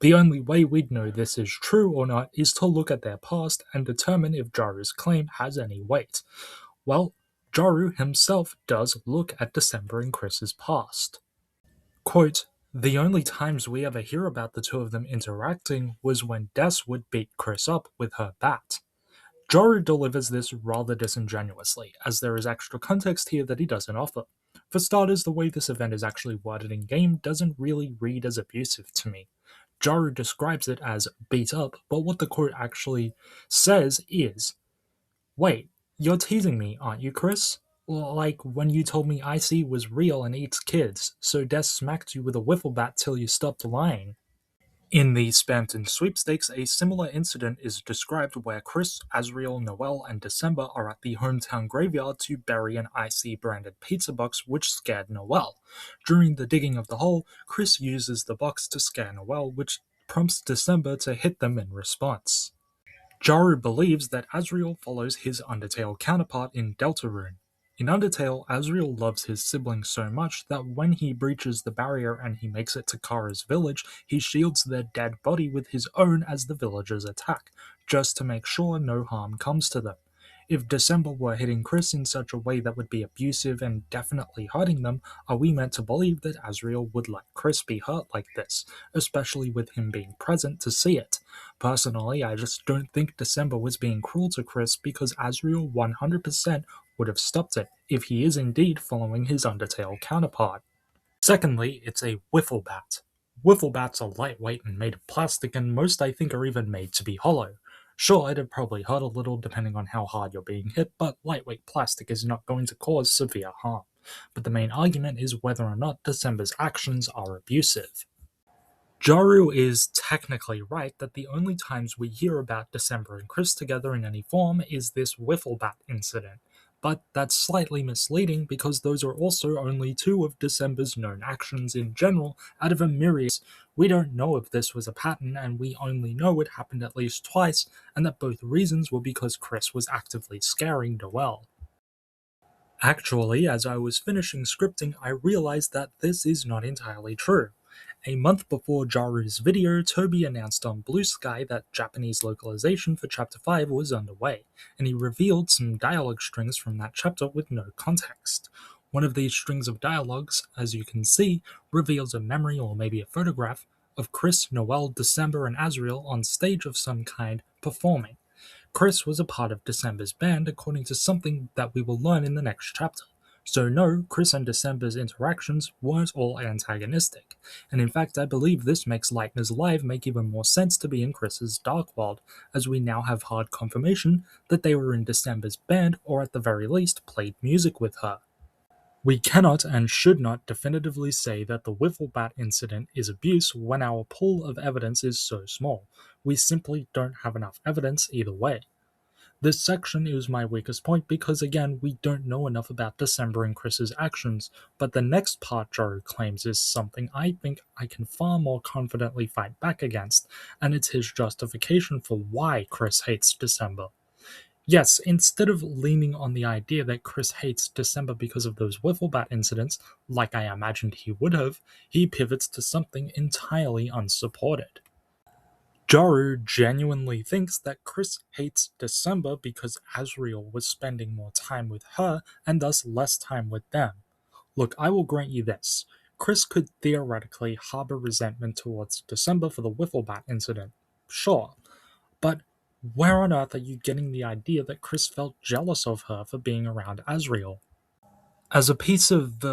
Speaker 1: The only way we'd know this is true or not is to look at their past and determine if Jaru's claim has any weight. Well, Jaru himself does look at December and Kris's past. Quote, "The only times we ever hear about the two of them interacting was when Des would beat Kris up with her bat." Jaru delivers this rather disingenuously, as there is extra context here that he doesn't offer. For starters, the way this event is actually worded in-game doesn't really read as abusive to me. Jaru describes it as beat up, but what the quote actually says is, "Wait, you're teasing me, aren't you, Kris?" Like when you told me icide was real and eats kids, so Des smacked you with a wiffle bat till you stopped lying. In the Spampton sweepstakes, a similar incident is described where Kris, Asriel, Noel, and December are at the hometown graveyard to bury an IC branded pizza box which scared Noel. During the digging of the hole, Kris uses the box to scare Noel, which prompts December to hit them in response. Jaru believes that Asriel follows his Undertale counterpart in Deltarune. In Undertale, Asriel loves his siblings so much that when he breaches the barrier and he makes it to Kara's village, he shields their dead body with his own as the villagers attack, just to make sure no harm comes to them. If December were hitting Kris in such a way that would be abusive and definitely hurting them, are we meant to believe that Asriel would let Kris be hurt like this, especially with him being present to see it? Personally, I just don't think December was being cruel to Kris because Asriel 100% would have stopped it if he is indeed following his Undertale counterpart. Secondly, it's a wiffle bat. Wiffle bats are lightweight and made of plastic, and most I think are even made to be hollow. Sure, it'd probably hurt a little depending on how hard you're being hit, but lightweight plastic is not going to cause severe harm. But the main argument is whether or not December's actions are abusive. Jaru is technically right that the only times we hear about December and Kris together in any form is this wiffle bat incident, but that's slightly misleading because those are also only two of December's known actions in general out of a myriad. We don't know if this was a pattern, and we only know it happened at least twice, and that both reasons were because Kris was actively scaring Noel. Actually, as I was finishing scripting, I realized that this is not entirely true. A month before Jaru's video, Toby announced on Blue Sky that Japanese localization for Chapter 5 was underway, and he revealed some dialogue strings from that chapter with no context. One of these strings of dialogues, as you can see, reveals a memory or maybe a photograph of Kris, Noel, December, and Asriel on stage of some kind performing. Kris was a part of December's band according to something that we will learn in the next chapter. So no, Kris and December's interactions weren't all antagonistic, and in fact I believe this makes Lightner's Live make even more sense to be in Kris's Dark World, as we now have hard confirmation that they were in December's band or at the very least played music with her. We cannot and should not definitively say that the wiffle bat incident is abuse when our pool of evidence is so small. We simply don't have enough evidence either way. This section is my weakest point because again, we don't know enough about December and Kris's actions, but the next part Jaru claims is something I think I can far more confidently fight back against, and it's his justification for why Kris hates December. Yes, instead of leaning on the idea that Kris hates December because of those wiffle bat incidents, like I imagined he would have, he pivots to something entirely unsupported. Jaru genuinely thinks that Kris hates December because Asriel was spending more time with her and thus less time with them. Look, I will grant you this. Kris could theoretically harbor resentment towards December for the wiffle bat incident. Sure. But where on earth are you getting the idea that Kris felt jealous of her for being around Asriel? As a piece of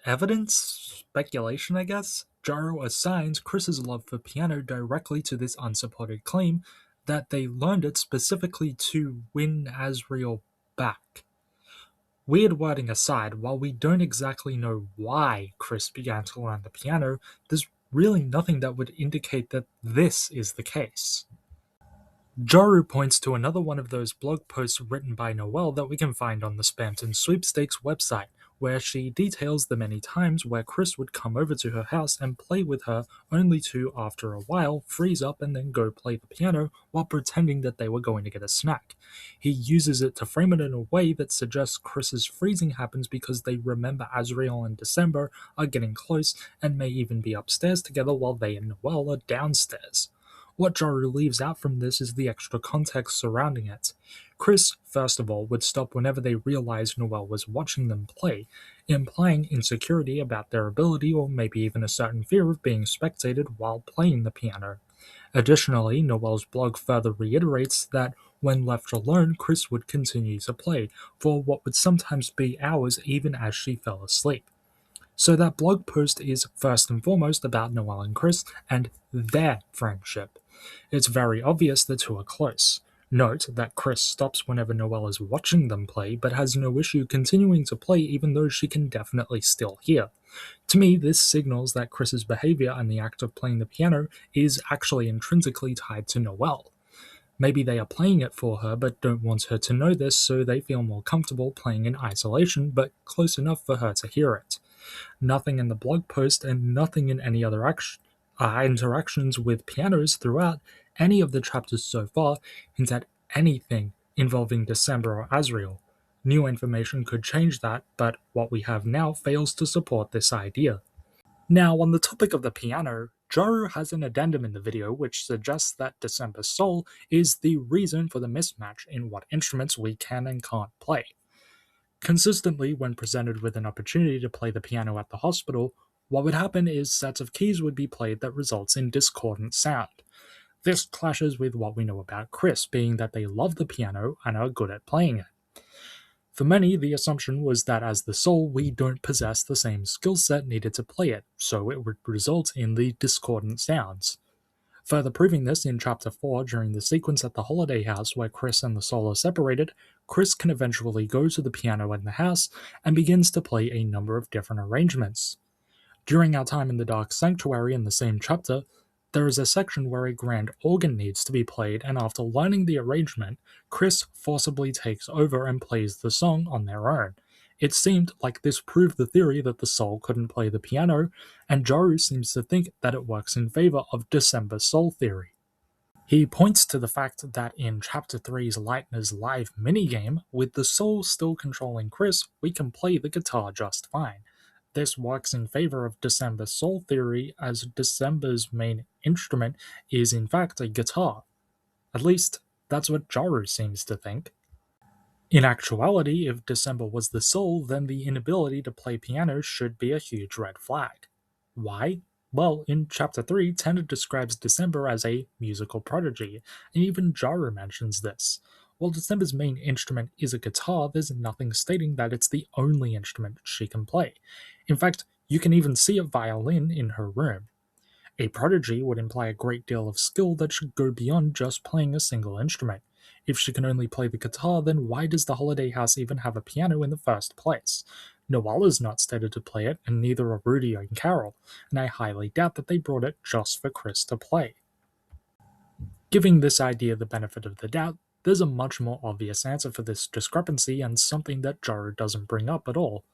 Speaker 1: evidence, speculation, I guess, Jaru assigns Kris's love for piano directly to this unsupported claim that they learned it specifically to win Asriel back. Weird wording aside, while we don't exactly know why Kris began to learn the piano, there's really nothing that would indicate that this is the case. Jaru points to another one of those blog posts written by Noel that we can find on the Spampton Sweepstakes website, where she details the many times where Kris would come over to her house and play with her, only to, after a while, freeze up and then go play the piano while pretending that they were going to get a snack. He uses it to frame it in a way that suggests Kris's freezing happens because they remember Asriel and December are getting close and may even be upstairs together while they and Noel are downstairs. What Jaru leaves out from this is the extra context surrounding it. Kris, first of all, would stop whenever they realized Noel was watching them play, implying insecurity about their ability or maybe even a certain fear of being spectated while playing the piano. Additionally, Noel's blog further reiterates that when left alone, Kris would continue to play, for what would sometimes be hours even as she fell asleep. So that blog post is first and foremost about Noel and Kris and their friendship. It's very obvious the two are close. Note that Kris stops whenever Noelle is watching them play, but has no issue continuing to play even though she can definitely still hear. To me, this signals that Kris's behavior and the act of playing the piano is actually intrinsically tied to Noelle. Maybe they are playing it for her but don't want her to know this, so they feel more comfortable playing in isolation but close enough for her to hear it. Nothing in the blog post and nothing in any other interactions with pianos throughout any of the chapters so far hint at anything involving December or Asriel. New information could change that, but what we have now fails to support this idea. Now, on the topic of the piano, Jaru has an addendum in the video which suggests that December's soul is the reason for the mismatch in what instruments we can and can't play. Consistently, when presented with an opportunity to play the piano at the hospital, what would happen is sets of keys would be played that results in discordant sound. This clashes with what we know about Kris, being that they love the piano and are good at playing it. For many, the assumption was that as the soul, we don't possess the same skill set needed to play it, so it would result in the discordant sounds. Further proving this, in Chapter 4, during the sequence at the holiday house where Kris and the soul are separated, Kris can eventually go to the piano in the house and begins to play a number of different arrangements. During our time in the Dark Sanctuary in the same chapter, there is a section where a grand organ needs to be played, and after learning the arrangement, Kris forcibly takes over and plays the song on their own. It seemed like this proved the theory that the soul couldn't play the piano, and Jaru seems to think that it works in favor of December's soul theory. He points to the fact that in Chapter 3's Lightner's live minigame, with the soul still controlling Kris, we can play the guitar just fine. This works in favor of December's soul theory, as December's main instrument is in fact a guitar. At least, that's what Jaru seems to think. In actuality, if December was the soul, then the inability to play piano should be a huge red flag. Why? Well, in Chapter 3, Tanner describes December as a musical prodigy, and even Jaru mentions this. While December's main instrument is a guitar, there's nothing stating that it's the only instrument she can play. In fact, you can even see a violin in her room. A prodigy would imply a great deal of skill that should go beyond just playing a single instrument. If she can only play the guitar, then why does the holiday house even have a piano in the first place? Noelle is not stated to play it, and neither are Rudy and Carol, and I highly doubt that they brought it just for Kris to play. Giving this idea the benefit of the doubt, there's a much more obvious answer for this discrepancy, and something that Jaru doesn't bring up at all.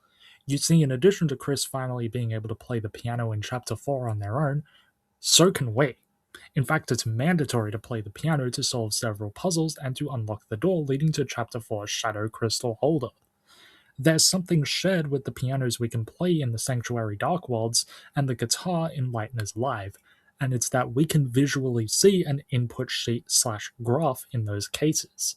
Speaker 1: You see, in addition to Kris finally being able to play the piano in Chapter 4 on their own, so can we. In fact, it's mandatory to play the piano to solve several puzzles and to unlock the door leading to Chapter 4's Shadow Crystal Holder. There's something shared with the pianos we can play in the Sanctuary Dark Worlds and the guitar in Lightner's Live, and it's that we can visually see an input sheet/graph in those cases.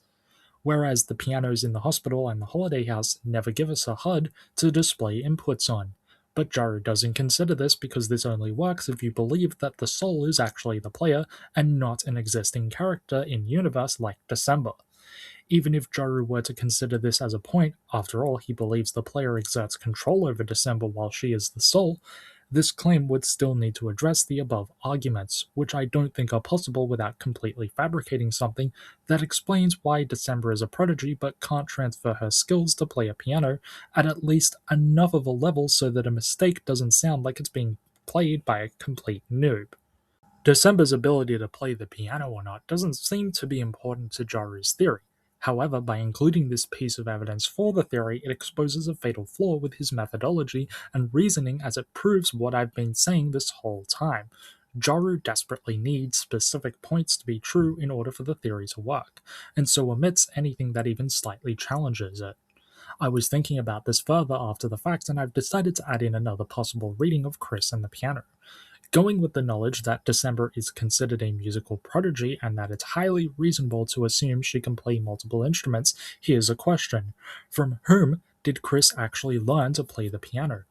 Speaker 1: Whereas the pianos in the hospital and the holiday house never give us a HUD to display inputs on. But Jaru doesn't consider this because this only works if you believe that the soul is actually the player and not an existing character in universe like December. Even if Jaru were to consider this as a point, after all, he believes the player exerts control over December while she is the soul, this claim would still need to address the above arguments, which I don't think are possible without completely fabricating something that explains why December is a prodigy but can't transfer her skills to play a piano at least enough of a level so that a mistake doesn't sound like it's being played by a complete noob. December's ability to play the piano or not doesn't seem to be important to Jaru's theory. However, by including this piece of evidence for the theory, it exposes a fatal flaw with his methodology and reasoning, as it proves what I've been saying this whole time. Jaru desperately needs specific points to be true in order for the theory to work, and so omits anything that even slightly challenges it. I was thinking about this further after the fact, and I've decided to add in another possible reading of Kris and the piano. Going with the knowledge that December is considered a musical prodigy and that it's highly reasonable to assume she can play multiple instruments, here's a question. From whom did Kris actually learn to play the piano?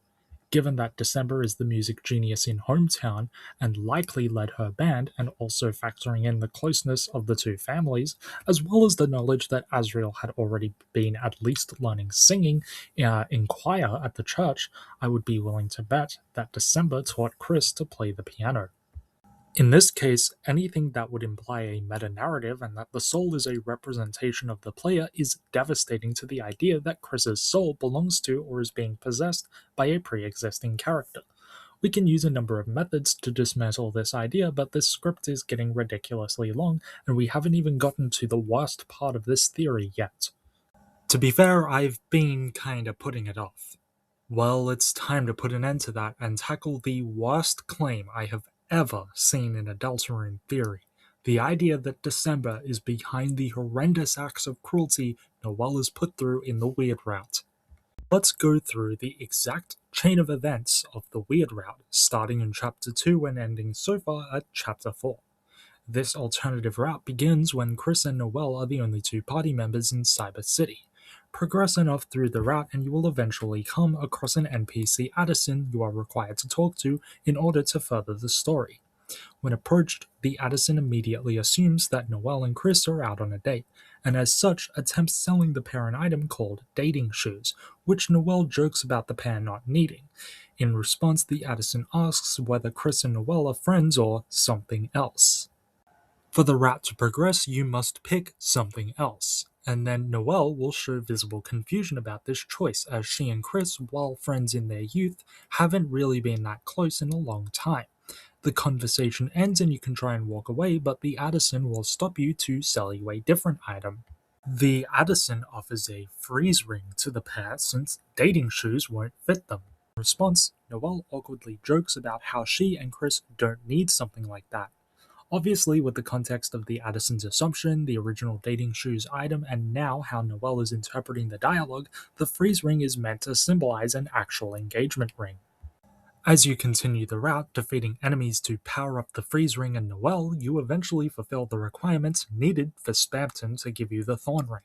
Speaker 1: Given that December is the music genius in Hometown and likely led her band, and also factoring in the closeness of the two families, as well as the knowledge that Asriel had already been at least learning singing in choir at the church, I would be willing to bet that December taught Kris to play the piano. In this case, anything that would imply a meta-narrative and that the soul is a representation of the player is devastating to the idea that Kris's soul belongs to or is being possessed by a pre-existing character. We can use a number of methods to dismantle this idea, but this script is getting ridiculously long, and we haven't even gotten to the worst part of this theory yet. To be fair, I've been kinda putting it off. Well, it's time to put an end to that and tackle the worst claim I have ever seen in a Deltarune theory. The idea that December is behind the horrendous acts of cruelty Noelle is put through in the Weird Route. Let's go through the exact chain of events of the Weird Route, starting in Chapter 2 and ending so far at Chapter 4. This alternative route begins when Kris and Noelle are the only two party members in Cyber City. Progress enough through the route and you will eventually come across an NPC Addison you are required to talk to in order to further the story. When approached, the Addison immediately assumes that Noelle and Kris are out on a date, and as such attempts selling the pair an item called dating shoes, which Noelle jokes about the pair not needing. In response, the Addison asks whether Kris and Noelle are friends or something else. For the route to progress, you must pick something else, and then Noelle will show visible confusion about this choice as she and Kris, while friends in their youth, haven't really been that close in a long time. The conversation ends and you can try and walk away, but the Addison will stop you to sell you a different item. The Addison offers a freeze ring to the pair since dating shoes won't fit them. In response, Noelle awkwardly jokes about how she and Kris don't need something like that. Obviously, with the context of the Addison's assumption, the original dating shoes item, and now how Noelle is interpreting the dialogue, the freeze ring is meant to symbolize an actual engagement ring. As you continue the route, defeating enemies to power up the freeze ring and Noelle, you eventually fulfill the requirements needed for Spamton to give you the thorn ring.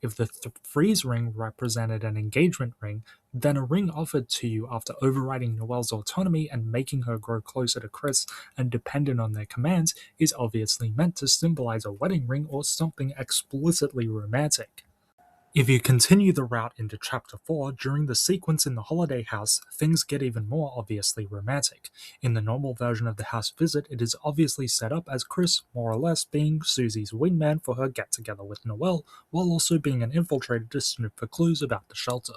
Speaker 1: If the freeze ring represented an engagement ring, then a ring offered to you after overriding Noelle's autonomy and making her grow closer to Kris and dependent on their commands is obviously meant to symbolize a wedding ring or something explicitly romantic. If you continue the route into Chapter 4, during the sequence in the holiday house, things get even more obviously romantic. In the normal version of the house visit, it is obviously set up as Kris, more or less, being Susie's wingman for her get-together with Noelle, while also being an infiltrator to snoop for clues about the shelter.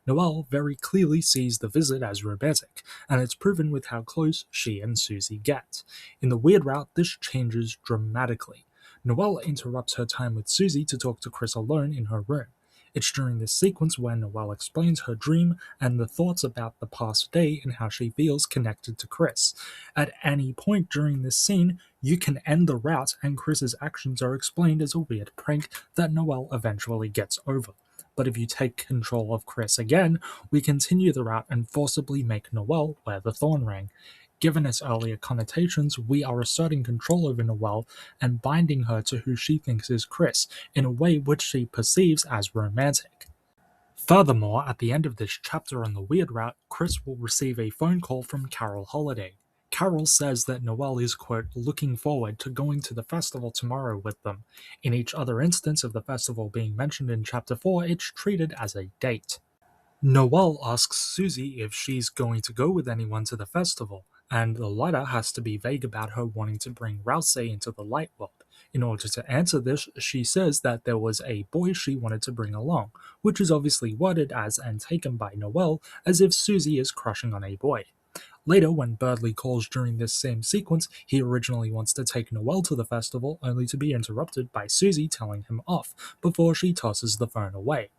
Speaker 1: Noelle very clearly sees the visit as romantic, and it's proven with how close she and Susie get. In the Weird Route, this changes dramatically. Noelle interrupts her time with Susie to talk to Kris alone in her room. It's during this sequence where Noelle explains her dream and the thoughts about the past day and how she feels connected to Kris. At any point during this scene, you can end the route and Kris's actions are explained as a weird prank that Noelle eventually gets over. But if you take control of Kris again, we continue the route and forcibly make Noelle wear the thorn ring. Given its earlier connotations, we are asserting control over Noelle and binding her to who she thinks is Kris, in a way which she perceives as romantic. Furthermore, at the end of this chapter on the Weird Route, Kris will receive a phone call from Carol Holiday. Carol says that Noelle is, quote, looking forward to going to the festival tomorrow with them. In each other instance of the festival being mentioned in Chapter 4, it's treated as a date. Noelle asks Susie if she's going to go with anyone to the festival, and the latter has to be vague about her wanting to bring Ralsei into the light world. In order to answer this, she says that there was a boy she wanted to bring along, which is obviously worded as and taken by Noelle as if Susie is crushing on a boy. Later, when Birdley calls during this same sequence, he originally wants to take Noelle to the festival, only to be interrupted by Susie telling him off, before she tosses the phone away.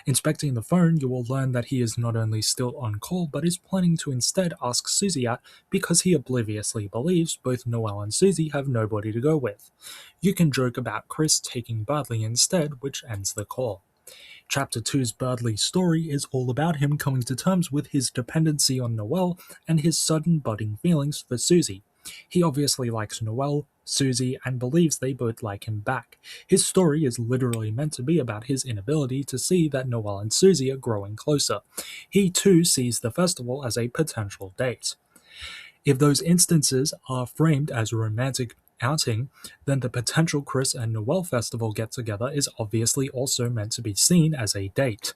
Speaker 1: Inspecting the phone, you will learn that he is not only still on call, but is planning to instead ask Susie out because he obliviously believes both Noelle and Susie have nobody to go with. You can joke about Kris taking Birdley instead, which ends the call. Chapter 2's Birdley story is all about him coming to terms with his dependency on Noelle and his sudden budding feelings for Susie. He obviously likes Noelle, Susie, and believes they both like him back. His story is literally meant to be about his inability to see that Noelle and Susie are growing closer. He too sees the festival as a potential date. If those instances are framed as romantic outing, then the potential Kris and Noelle festival get-together is obviously also meant to be seen as a date.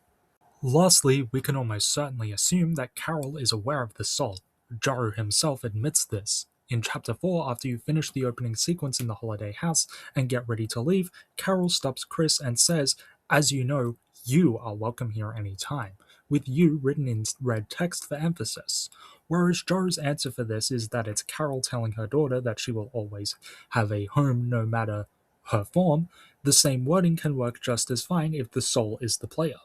Speaker 1: Lastly, we can almost certainly assume that Carol is aware of the soul. Jaru himself admits this. In Chapter 4, after you finish the opening sequence in the holiday house and get ready to leave, Carol stops Kris and says, "As you know, you are welcome here anytime," with "you" written in red text for emphasis. Whereas Jaru's answer for this is that it's Carol telling her daughter that she will always have a home no matter her form, the same wording can work just as fine if the soul is the player.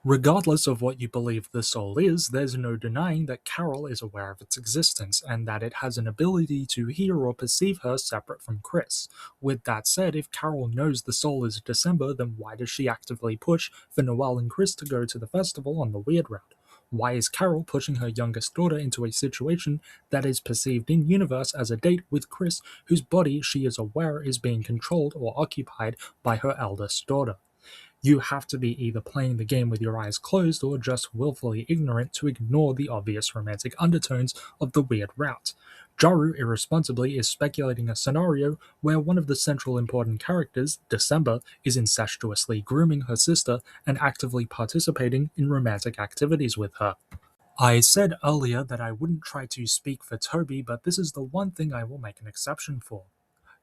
Speaker 1: Regardless of what you believe the soul is, there's no denying that Carol is aware of its existence, and that it has an ability to hear or perceive her separate from Kris. With that said, if Carol knows the soul is December, then why does she actively push for Noelle and Kris to go to the festival on the weird route? Why is Carol pushing her youngest daughter into a situation that is perceived in-universe as a date with Kris, whose body she is aware is being controlled or occupied by her eldest daughter? You have to be either playing the game with your eyes closed or just willfully ignorant to ignore the obvious romantic undertones of the weird route. Jaru irresponsibly is speculating a scenario where one of the central important characters, December, is incestuously grooming her sister and actively participating in romantic activities with her. I said earlier that I wouldn't try to speak for Toby, but this is the one thing I will make an exception for.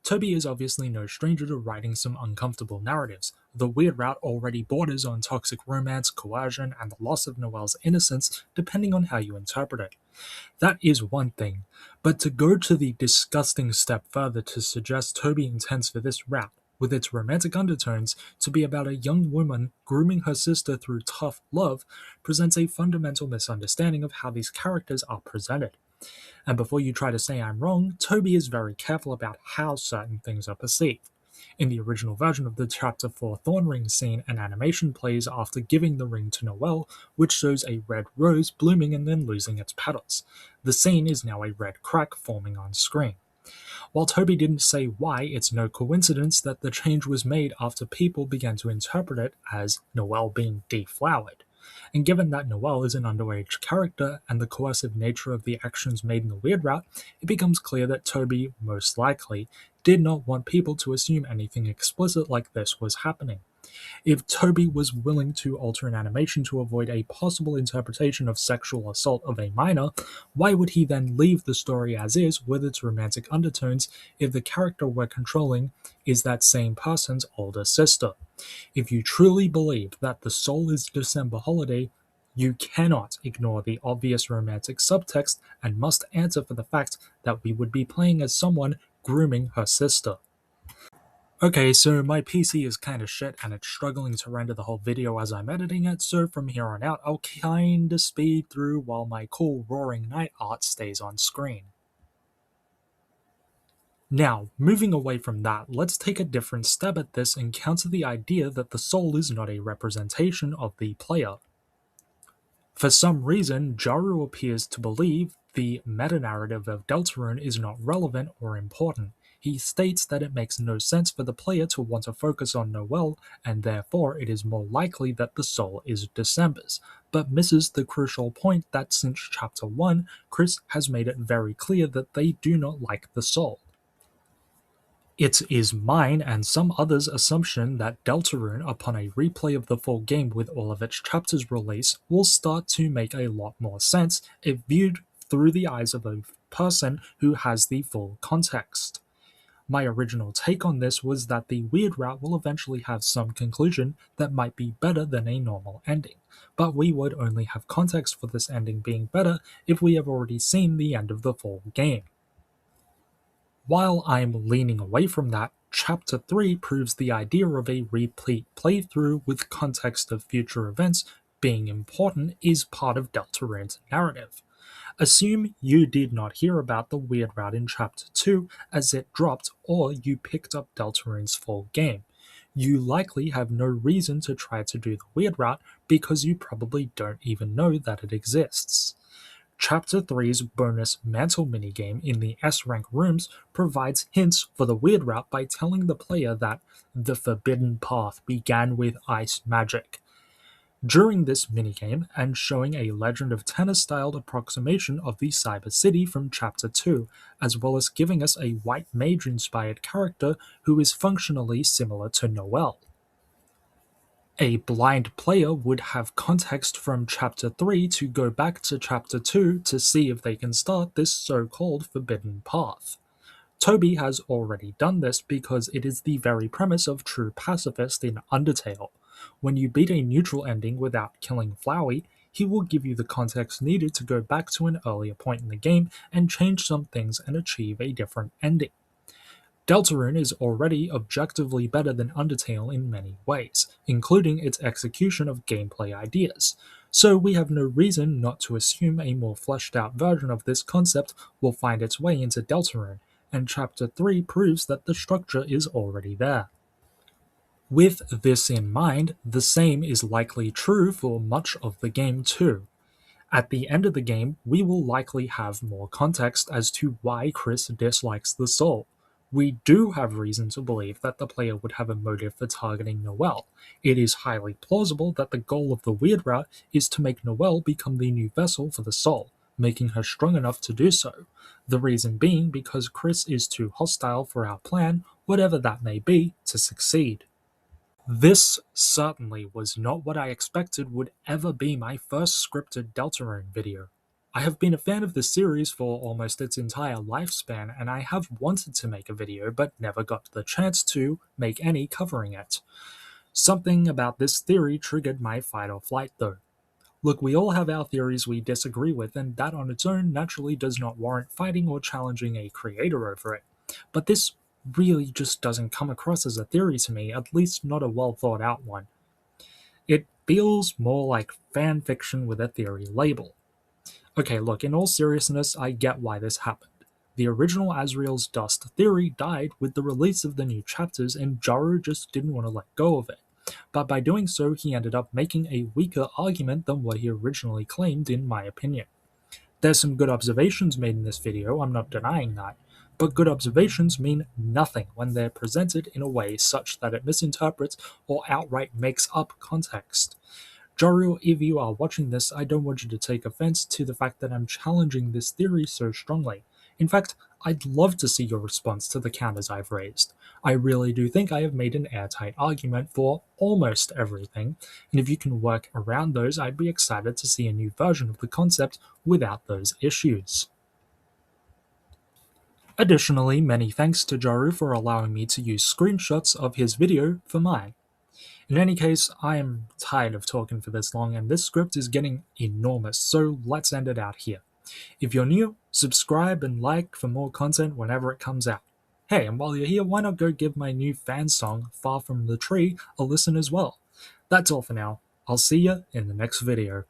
Speaker 1: Toby is obviously no stranger to writing some uncomfortable narratives. The weird route already borders on toxic romance, coercion, and the loss of Noelle's innocence, depending on how you interpret it. That is one thing, but to go to the disgusting step further to suggest Toby intends for this route, with its romantic undertones, to be about a young woman grooming her sister through tough love, presents a fundamental misunderstanding of how these characters are presented. And before you try to say I'm wrong, Toby is very careful about how certain things are perceived. In the original version of the Chapter 4 Thorn Ring scene, an animation plays after giving the ring to Noelle, which shows a red rose blooming and then losing its petals. The scene is now a red crack forming on screen. While Toby didn't say why, it's no coincidence that the change was made after people began to interpret it as Noelle being deflowered. And given that Noelle is an underage character and the coercive nature of the actions made in the weird route, it becomes clear that Toby, most likely, did not want people to assume anything explicit like this was happening. If Toby was willing to alter an animation to avoid a possible interpretation of sexual assault of a minor, why would he then leave the story as is with its romantic undertones if the character we're controlling is that same person's older sister? If you truly believe that the soul is December holiday, you cannot ignore the obvious romantic subtext and must answer for the fact that we would be playing as someone grooming her sister. Okay, so my PC is kinda shit and it's struggling to render the whole video as I'm editing it, so from here on out I'll kinda speed through while my cool roaring night art stays on screen. Now, moving away from that, let's take a different stab at this and counter the idea that the soul is not a representation of the player. For some reason, Jaru appears to believe the meta-narrative of Deltarune is not relevant or important. He states that it makes no sense for the player to want to focus on Noelle, and therefore it is more likely that the soul is December's, but misses the crucial point that since Chapter 1, Kris has made it very clear that they do not like the soul. It is mine and some others' assumption that Deltarune, upon a replay of the full game with all of its chapters released, will start to make a lot more sense if viewed through the eyes of a person who has the full context. My original take on this was that the weird route will eventually have some conclusion that might be better than a normal ending, but we would only have context for this ending being better if we have already seen the end of the full game. While I'm leaning away from that, Chapter 3 proves the idea of a replete playthrough with context of future events being important is part of Deltarune's narrative. Assume you did not hear about the weird route in Chapter 2 as it dropped, or you picked up Deltarune's full game. You likely have no reason to try to do the weird route because you probably don't even know that it exists. Chapter 3's bonus mantle minigame in the S-rank rooms provides hints for the weird route by telling the player that the forbidden path began with ice magic. During this minigame, and showing a Legend of Tennis-styled approximation of the Cyber City from Chapter 2, as well as giving us a white mage-inspired character who is functionally similar to Noelle. A blind player would have context from Chapter 3 to go back to Chapter 2 to see if they can start this so-called forbidden path. Toby has already done this because it is the very premise of True Pacifist in Undertale. When you beat a neutral ending without killing Flowey, he will give you the context needed to go back to an earlier point in the game and change some things and achieve a different ending. Deltarune is already objectively better than Undertale in many ways, including its execution of gameplay ideas, so we have no reason not to assume a more fleshed out version of this concept will find its way into Deltarune, and Chapter 3 proves that the structure is already there. With this in mind, the same is likely true for much of the game too. At the end of the game, we will likely have more context as to why Kris dislikes the soul. We do have reason to believe that the player would have a motive for targeting Noelle. It is highly plausible that the goal of the Weird Route is to make Noelle become the new vessel for the soul, making her strong enough to do so. The reason being because Kris is too hostile for our plan, whatever that may be, to succeed. This certainly was not what I expected would ever be my first scripted Deltarune video. I have been a fan of this series for almost its entire lifespan, and I have wanted to make a video but never got the chance to make any covering it. Something about this theory triggered my fight or flight though. Look, we all have our theories we disagree with, and that on its own naturally does not warrant fighting or challenging a creator over it. But this really just doesn't come across as a theory to me, at least not a well thought out one. It feels more like fan fiction with a theory label. Okay, look, in all seriousness, I get why this happened. The original Asriel's Dust theory died with the release of the new chapters, and Jaru just didn't want to let go of it. But by doing so, he ended up making a weaker argument than what he originally claimed, in my opinion. There's some good observations made in this video, I'm not denying that, but good observations mean nothing when they're presented in a way such that it misinterprets or outright makes up context. Jaru, if you are watching this, I don't want you to take offense to the fact that I'm challenging this theory so strongly. In fact, I'd love to see your response to the counters I've raised. I really do think I have made an airtight argument for almost everything, and if you can work around those, I'd be excited to see a new version of the concept without those issues. Additionally, many thanks to Jaru for allowing me to use screenshots of his video for mine. In any case, I am tired of talking for this long and this script is getting enormous, so let's end it out here. If you're new, subscribe and like for more content whenever it comes out. Hey, and while you're here, why not go give my new fan song, Far From the Tree, a listen as well. That's all for now. I'll see you in the next video.